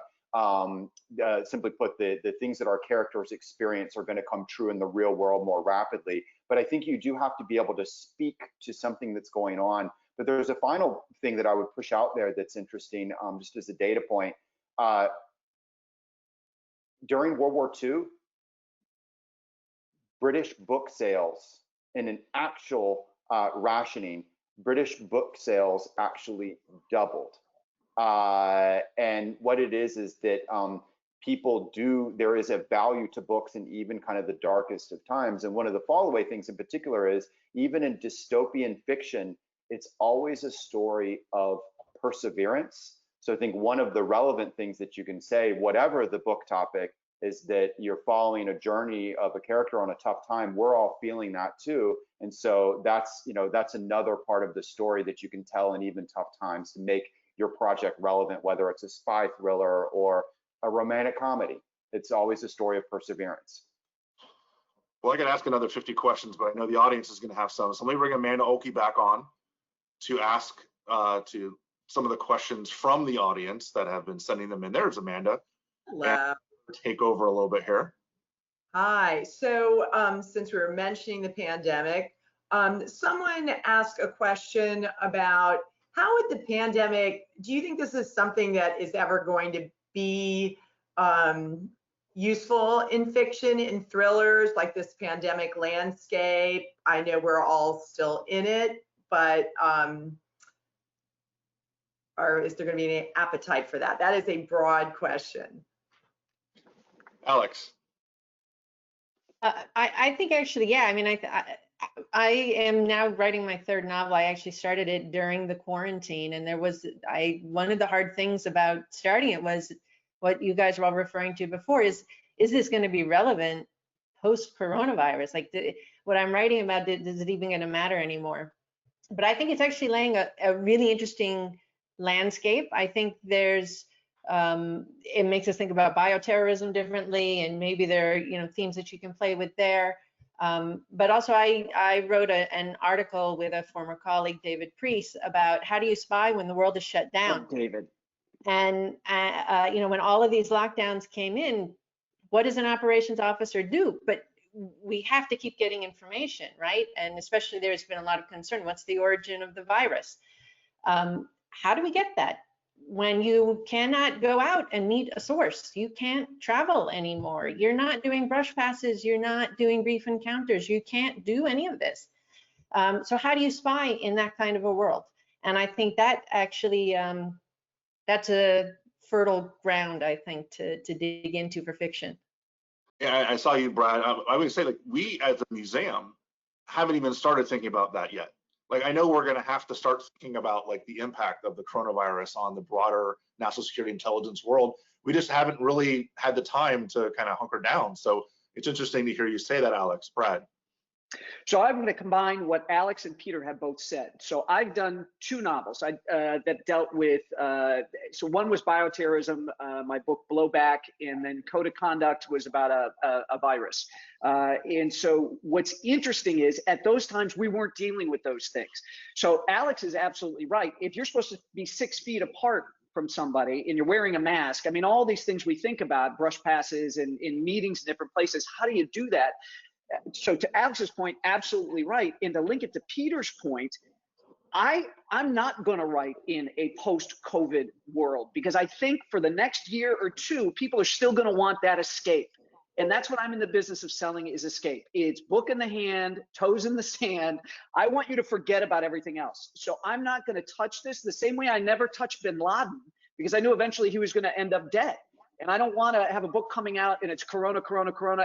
S6: simply put, the things that our characters experience are going to come true in the real world more rapidly. But I think you do have to be able to speak to something that's going on. But there's a final thing that I would push out there that's interesting, just as a data point. During World War II, British book sales, in an actual rationing, British book sales actually doubled. And what it is that there is a value to books in even kind of the darkest of times. And one of the fallaway things in particular is, even in dystopian fiction, it's always a story of perseverance. So I think one of the relevant things that you can say, whatever the book topic, is that you're following a journey of a character on a tough time. We're all feeling that too. And so that's another part of the story that you can tell in even tough times to make your project relevant, whether it's a spy thriller or a romantic comedy. It's always a story of perseverance.
S2: Well, I could ask another 50 questions, but I know the audience is going to have some. So let me bring Amanda Oakey back on to ask to some of the questions from the audience that have been sending them in. There's Amanda.
S1: Hello.
S2: Take over a little bit here.
S1: Hi. So since we were mentioning the pandemic, someone asked a question about how would the pandemic, do you think this is something that is ever going to be useful in fiction, in thrillers, like this pandemic landscape? I know we're all still in it, but or is there going to be any appetite for that? That is a broad question.
S2: Alex.
S5: I think actually, yeah. I mean, I am now writing my third novel. I actually started it during the quarantine, and one of the hard things about starting it was what you guys were all referring to before, is this going to be relevant post coronavirus? Like, what I'm writing about, is it even going to matter anymore? But I think it's actually laying a really interesting landscape. I think there's it makes us think about bioterrorism differently, and maybe there are themes that you can play with there. But also I wrote an article with a former colleague, David Priest, about how do you spy when the world is shut down.
S3: David.
S5: And when all of these lockdowns came in, what does an operations officer do? But we have to keep getting information, right? And especially there's been a lot of concern. What's the origin of the virus? How do we get that? When you cannot go out and meet a source, you can't travel anymore. You're not doing brush passes. You're not doing brief encounters. You can't do any of this. So how do you spy in that kind of a world? And I think that actually, that's a fertile ground, I think, to dig into for fiction.
S2: Yeah, I saw you, Brad. I would say, like, we as a museum haven't even started thinking about that yet. Like, I know we're going to have to start thinking about like the impact of the coronavirus on the broader national security intelligence world. We just haven't really had the time to kind of hunker down. So it's interesting to hear you say that, Alex. Brad.
S3: So I'm going to combine what Alex and Peter have both said. So I've done 2 novels that dealt with, so one was bioterrorism, my book Blowback, and then Code of Conduct was about a virus. And so what's interesting is at those times we weren't dealing with those things. So Alex is absolutely right. If you're supposed to be 6 feet apart from somebody and you're wearing a mask, I mean, all these things we think about, brush passes and in meetings in different places, how do you do that? So to Alex's point, absolutely right. And to link it to Peter's point, I'm not going to write in a post-COVID world because I think for the next year or 2, people are still going to want that escape. And that's what I'm in the business of selling is escape. It's book in the hand, toes in the sand. I want you to forget about everything else. So I'm not going to touch this the same way I never touched bin Laden because I knew eventually he was going to end up dead. And I don't want to have a book coming out and it's corona,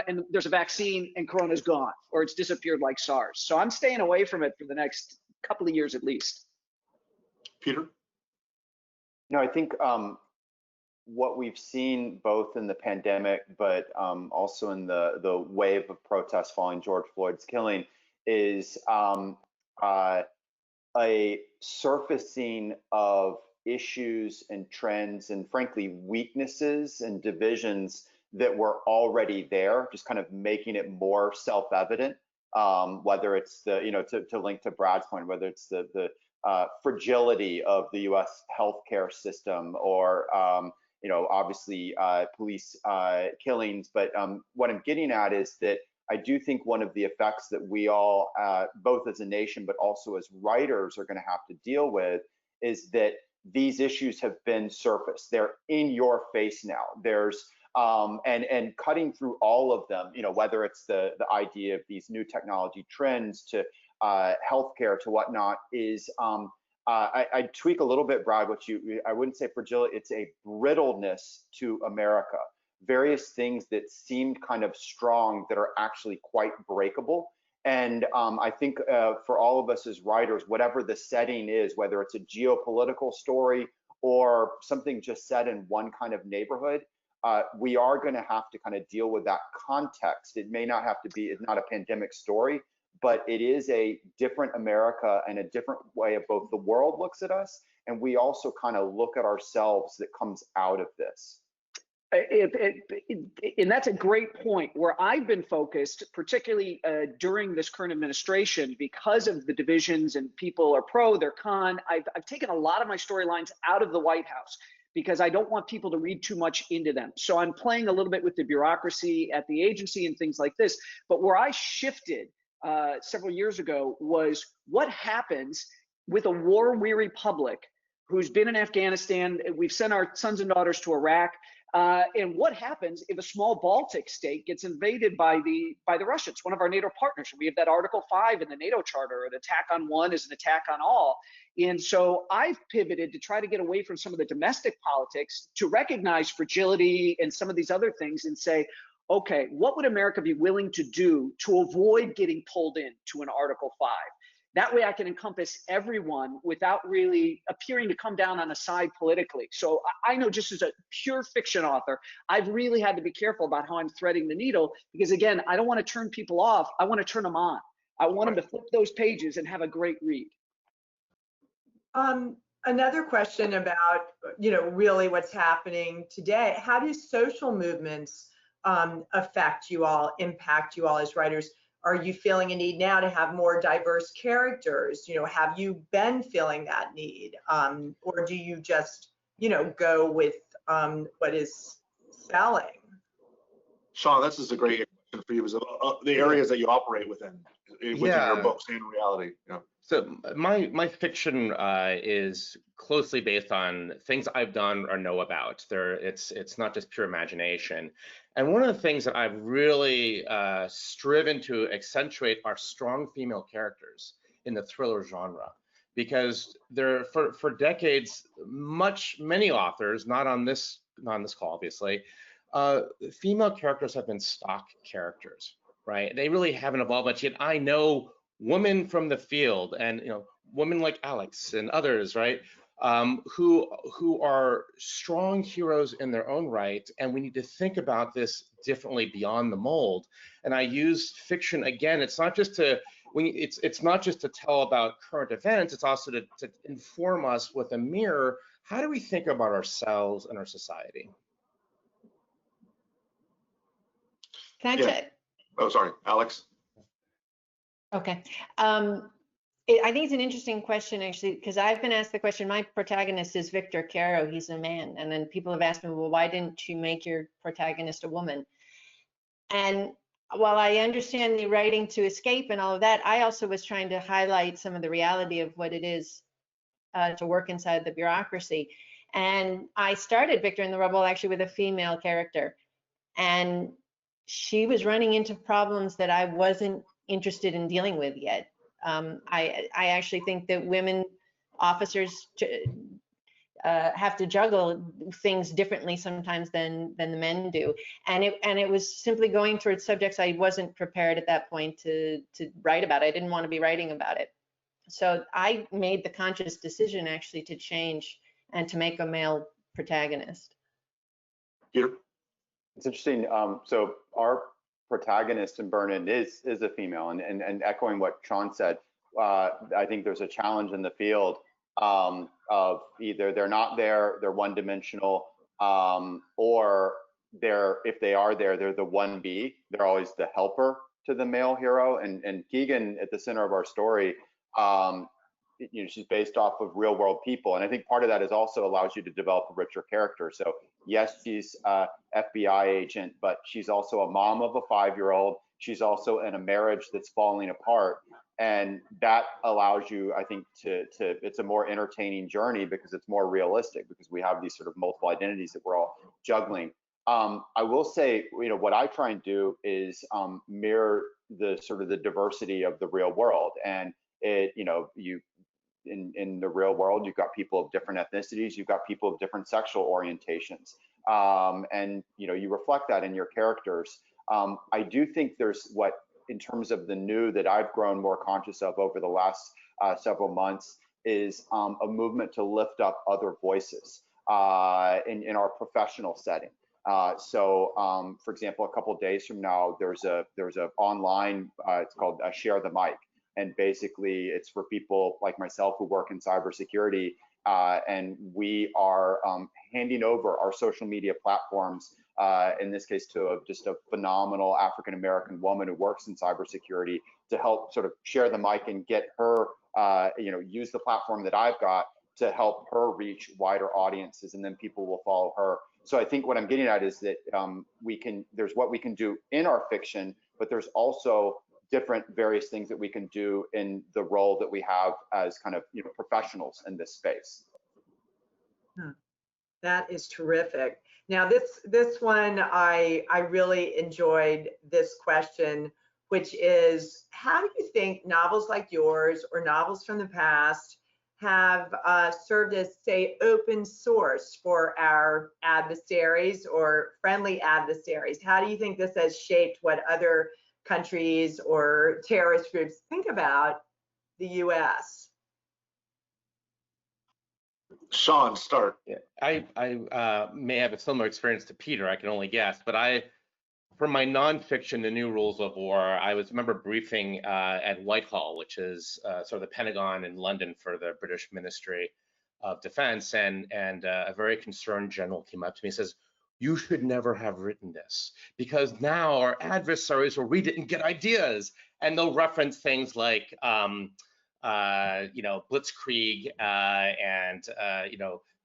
S3: and there's a vaccine and corona's gone or it's disappeared like SARS. So I'm staying away from it for the next couple of years at least.
S2: Peter?
S6: No, I think what we've seen both in the pandemic, but also in the wave of protests following George Floyd's killing is a surfacing of issues and trends and frankly weaknesses and divisions that were already there, just kind of making it more self-evident, whether it's the, to link to Brad's point, whether it's the fragility of the US healthcare system or, obviously police killings. But what I'm getting at is that I do think one of the effects that we all, both as a nation, but also as writers are going to have to deal with is that these issues have been surfaced. They're in your face now. There's and cutting through all of them, whether it's the idea of these new technology trends to healthcare to whatnot, is I tweak a little bit, Brad. I wouldn't say fragility. It's a brittleness to America. Various things that seemed kind of strong that are actually quite breakable. And I think for all of us as writers, whatever the setting is, whether it's a geopolitical story or something just set in one kind of neighborhood, we are going to have to kind of deal with that context. It may not have to be, it's not a pandemic story, but it is a different America and a different way of both the world looks at us, and we also kind of look at ourselves that comes out of this.
S3: And that's a great point. Where I've been focused, particularly during this current administration, because of the divisions and people are pro, they're con, I've taken a lot of my storylines out of the White House because I don't want people to read too much into them. So I'm playing a little bit with the bureaucracy at the agency and things like this. But where I shifted several years ago was what happens with a war-weary public who's been in Afghanistan. We've sent our sons and daughters to Iraq. And what happens if a small Baltic state gets invaded by the Russians, one of our NATO partners? We have that Article 5 in the NATO Charter, an attack on one is an attack on all. And so I've pivoted to try to get away from some of the domestic politics to recognize fragility and some of these other things and say, okay, what would America be willing to do to avoid getting pulled into an Article 5? That way I can encompass everyone without really appearing to come down on a side politically. So I know just as a pure fiction author, I've really had to be careful about how I'm threading the needle because, again, I don't want to turn people off. I want to turn them on. I want them to flip those pages and have a great read.
S1: Another question about, really what's happening today. How do social movements affect you all, impact you all as writers? Are you feeling a need now to have more diverse characters? Have you been feeling that need? Or do you just, go with what is selling?
S2: Sean, this is a great question fiction for you is the areas that you operate within your books and reality. Yeah.
S4: So my fiction is closely based on things I've done or know about. It's not just pure imagination. And one of the things that I've really striven to accentuate are strong female characters in the thriller genre, because for decades, many authors, not on this call obviously, female characters have been stock characters, right? They really haven't evolved much yet. I know women from the field, and women like Alex and others, right, who are strong heroes in their own right, and we need to think about this differently beyond the mold. And I use fiction again. It's not just to tell about current events. It's also to inform us with a mirror. How do we think about ourselves and our society?
S5: Can I check?
S2: Oh, sorry, Alex.
S5: Okay. I think it's an interesting question, actually, because I've been asked the question. My protagonist is Victor Caro. He's a man. And then people have asked me, well, why didn't you make your protagonist a woman? And while I understand the writing to escape and all of that, I also was trying to highlight some of the reality of what it is to work inside the bureaucracy. And I started Victor in the Rubble actually with a female character. And she was running into problems that I wasn't interested in dealing with yet. I actually think that women officers have to juggle things differently sometimes than the men do, and it was simply going towards subjects I wasn't prepared at that point to write about. I didn't want to be writing about it, so I made the conscious decision actually to change and to make a male protagonist.
S2: Peter?
S6: It's interesting. So our protagonist in Burn-In is a female, and echoing what Sean said, I think there's a challenge in the field of either they're not there, they're one-dimensional, or if they are there, they're the 1B. They're always the helper to the male hero. And Keegan, at the center of our story, she's based off of real world people, and I think part of that is also allows you to develop a richer character. So yes, she's a FBI agent, but she's also a mom of a 5-year-old. She's also in a marriage that's falling apart, and that allows you, I think, to it's a more entertaining journey because it's more realistic, because we have these sort of multiple identities that we're all juggling. I will say, what I try and do is mirror the sort of the diversity of the real world, and in the real world, you've got people of different ethnicities, you've got people of different sexual orientations, and you reflect that in your characters. I do think there's in terms of the new that I've grown more conscious of over the last several months is a movement to lift up other voices in our professional setting. So, for example, a couple of days from now, there's a online, it's called Share the Mic. And basically, it's for people like myself who work in cybersecurity, and we are handing over our social media platforms, in this case, to just a phenomenal African-American woman who works in cybersecurity, to help sort of share the mic and get her, use the platform that I've got to help her reach wider audiences, and then people will follow her. So I think what I'm getting at is that there's what we can do in our fiction, but there's also different various things that we can do in the role that we have as kind of professionals in this space.
S1: That is terrific. Now this one, I really enjoyed this question, which is, how do you think novels like yours or novels from the past have served as, say, open source for our adversaries or friendly adversaries? How do you think this has shaped what other countries or terrorist groups think about the US?
S2: Sean, start.
S4: Yeah, I may have a similar experience to Peter, I can only guess, but for my nonfiction, The New Rules of War, I remember briefing at Whitehall, which is sort of the Pentagon in London for the British Ministry of Defense, and a very concerned general came up to me and says, "You should never have written this, because now our adversaries will read it and get ideas, and they'll reference things like Blitzkrieg and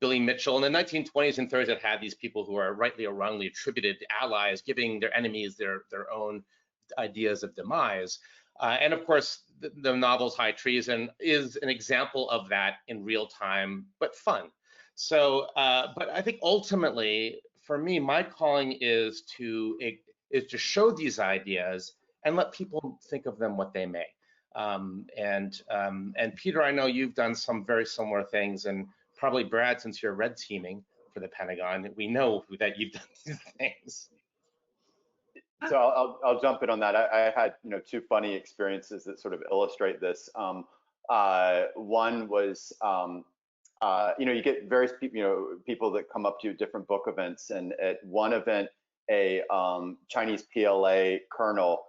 S4: Billy Mitchell in the 1920s and 30s that had these people who are rightly or wrongly attributed allies, giving their enemies their own ideas of demise. And of course, the novel's High Treason is an example of that in real time, but fun. So, but I think ultimately, for me, my calling is to show these ideas and let people think of them what they may. And Peter, I know you've done some very similar things, and probably Brad, since you're red teaming for the Pentagon, we know that you've done these things.
S6: So I'll jump in on that. I had two funny experiences that sort of illustrate this. One was you get various people that come up to you at different book events, and at one event a Chinese PLA colonel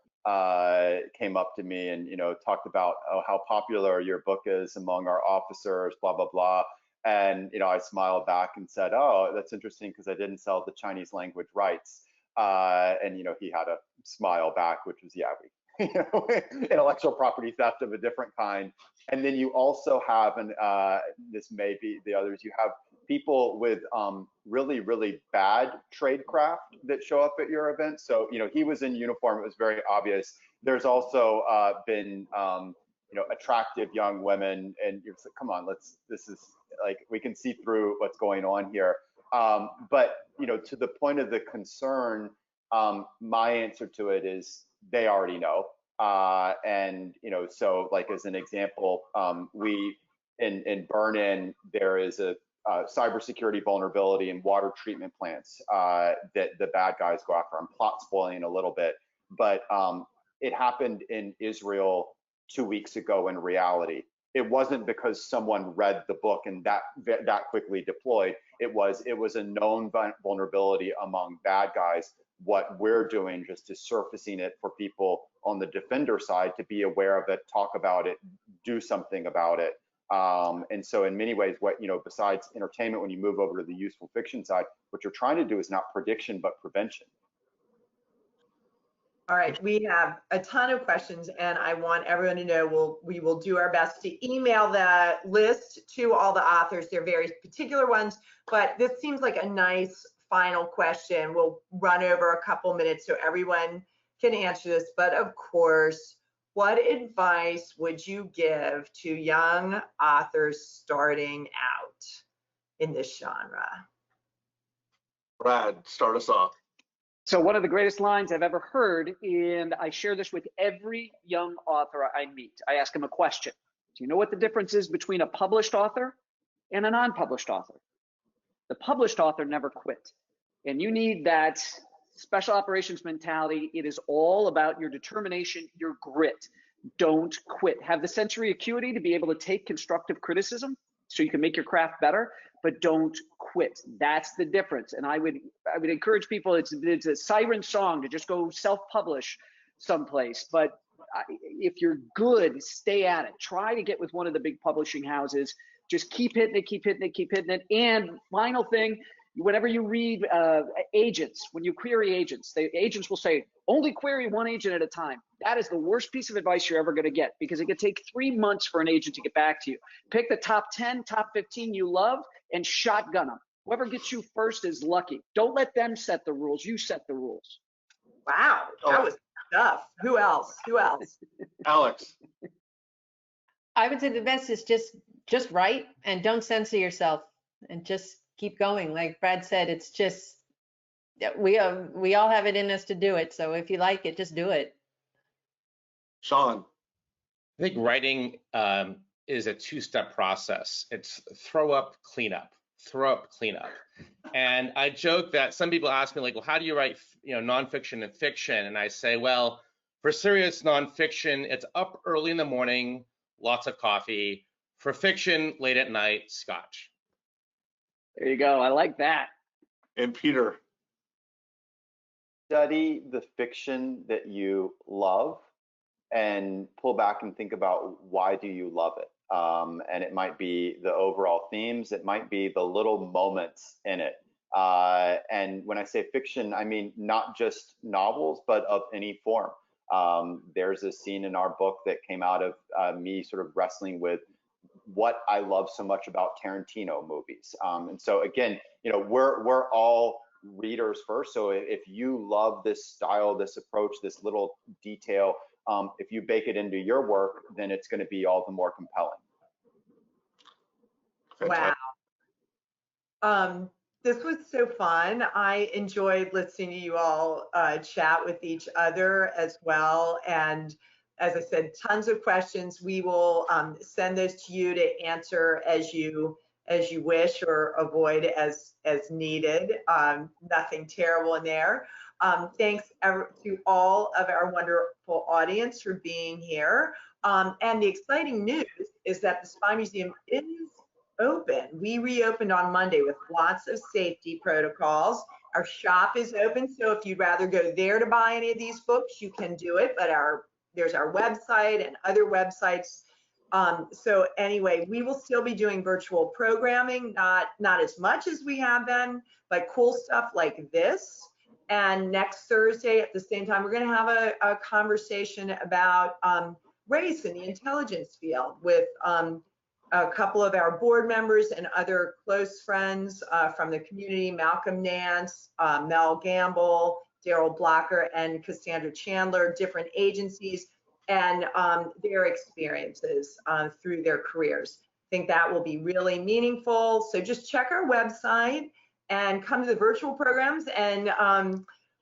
S6: came up to me and talked about how popular your book is among our officers, blah blah blah. And I smiled back and said, oh, that's interesting because I didn't sell the Chinese language rights. And he had a smile back, which was, yeah, intellectual property theft of a different kind. And then you also have, and this may be the others, you have people with really, really bad tradecraft that show up at your event. So, he was in uniform, it was very obvious. There's also been, attractive young women, and you're like, come on, this is like, we can see through what's going on here. But to the point of the concern, my answer to it is they already know. And so like as an example, we in Burn-In, there is a cybersecurity vulnerability in water treatment plants that the bad guys go after. I'm plot spoiling a little bit, but it happened in Israel 2 weeks ago in reality. It wasn't because someone read the book and that quickly deployed. It was a known vulnerability among bad guys. What we're doing just is surfacing it for people on the defender side to be aware of it, talk about it, do something about it. And so in many ways, what besides entertainment, when you move over to the useful fiction side, what you're trying to do is not prediction but prevention.
S1: All right, we have a ton of questions, and I want everyone to know we will do our best to email the list to all the authors. They're very particular ones, but this seems like a nice final question. We'll run over a couple minutes so everyone can answer this, but of course, what advice would you give to young authors starting out in this genre?
S2: Brad, start us off.
S3: So one of the greatest lines I've ever heard, and I share this with every young author I meet. I ask them a question. Do you know what the difference is between a published author and a non-published author? The published author never quit. And you need that special operations mentality. It is all about your determination, your grit. Don't quit. Have the sensory acuity to be able to take constructive criticism so you can make your craft better, but don't quit. That's the difference. And I would encourage people, it's a siren song to just go self-publish someplace. But if you're good, stay at it. Try to get with one of the big publishing houses. Just keep hitting it, keep hitting it, keep hitting it. And final thing, whenever you read agents, when you query agents, the agents will say, only query one agent at a time. That is the worst piece of advice you're ever going to get, because it could take 3 months for an agent to get back to you. Pick the top 10, top 15 you love and shotgun them. Whoever gets you first is lucky. Don't let them set the rules. You set the rules.
S1: Wow, that was tough. Who else?
S2: Alex.
S5: I would say the best is just write and don't censor yourself and just keep going. Like Brad said, it's just, we all have it in us to do it. So if you like it, just do it.
S2: Sean.
S4: I think writing is a two-step process. It's throw up, clean up, throw up, clean up. And I joke that some people ask me, like, well, how do you write, nonfiction and fiction? And I say, well, for serious nonfiction, it's up early in the morning, lots of coffee. For fiction, late at night, scotch.
S3: There you go. I like that.
S2: And Peter.
S6: Study the fiction that you love and pull back and think about why do you love it. And it might be the overall themes, it might be the little moments in it. And when I say fiction, I mean not just novels, but of any form. There's a scene in our book that came out of me sort of wrestling with what I love so much about Tarantino movies. And so again, we're all readers first. So if you love this style, this approach, this little detail, if you bake it into your work, then it's going to be all the more compelling.
S2: Fantastic.
S1: Wow. This was so fun. I enjoyed listening to you all chat with each other as well. And as I said, tons of questions. We will send those to you to answer as you wish, or avoid as needed. Nothing terrible in there. Thanks to all of our wonderful audience for being here. And the exciting news is that the Spy Museum is open. We reopened on Monday with lots of safety protocols. Our shop is open, so if you'd rather go there to buy any of these books, you can do it, but there's our website and other websites. So anyway, we will still be doing virtual programming, not as much as we have been, but cool stuff like this. And next Thursday at the same time, we're going to have a conversation about race in the intelligence field with a couple of our board members and other close friends from the community, Malcolm Nance, Mel Gamble, Daryl Blocker, and Cassandra Chandler, different agencies, and their experiences through their careers. I think that will be really meaningful. So just check our website and come to the virtual programs. And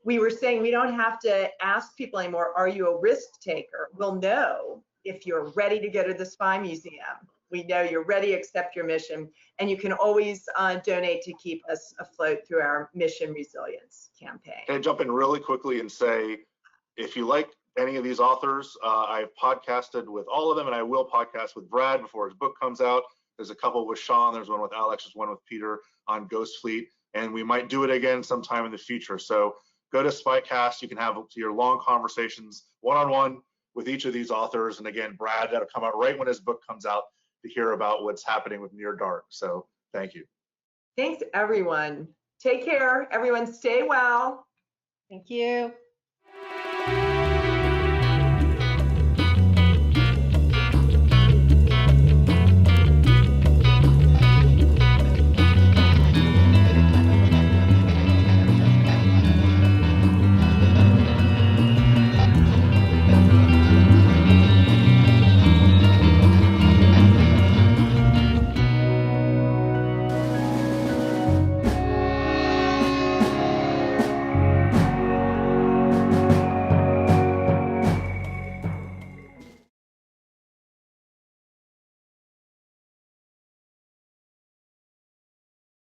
S1: we were saying we don't have to ask people anymore, are you a risk taker? We'll know if you're ready to go to the Spy Museum. We know you're ready to accept your mission, and you can always donate to keep us afloat through our Mission Resilience campaign.
S2: Can I jump in really quickly and say, if you like any of these authors, I've podcasted with all of them, and I will podcast with Brad before his book comes out. There's a couple with Sean, there's one with Alex, there's one with Peter on Ghost Fleet, and we might do it again sometime in the future. So go to Spycast, you can have your long conversations one-on-one with each of these authors. And again, Brad, that'll come out right when his book comes out, to hear about what's happening with Near Dark. So thank you.
S1: Thanks, everyone. Take care. Everyone stay well.
S5: Thank you.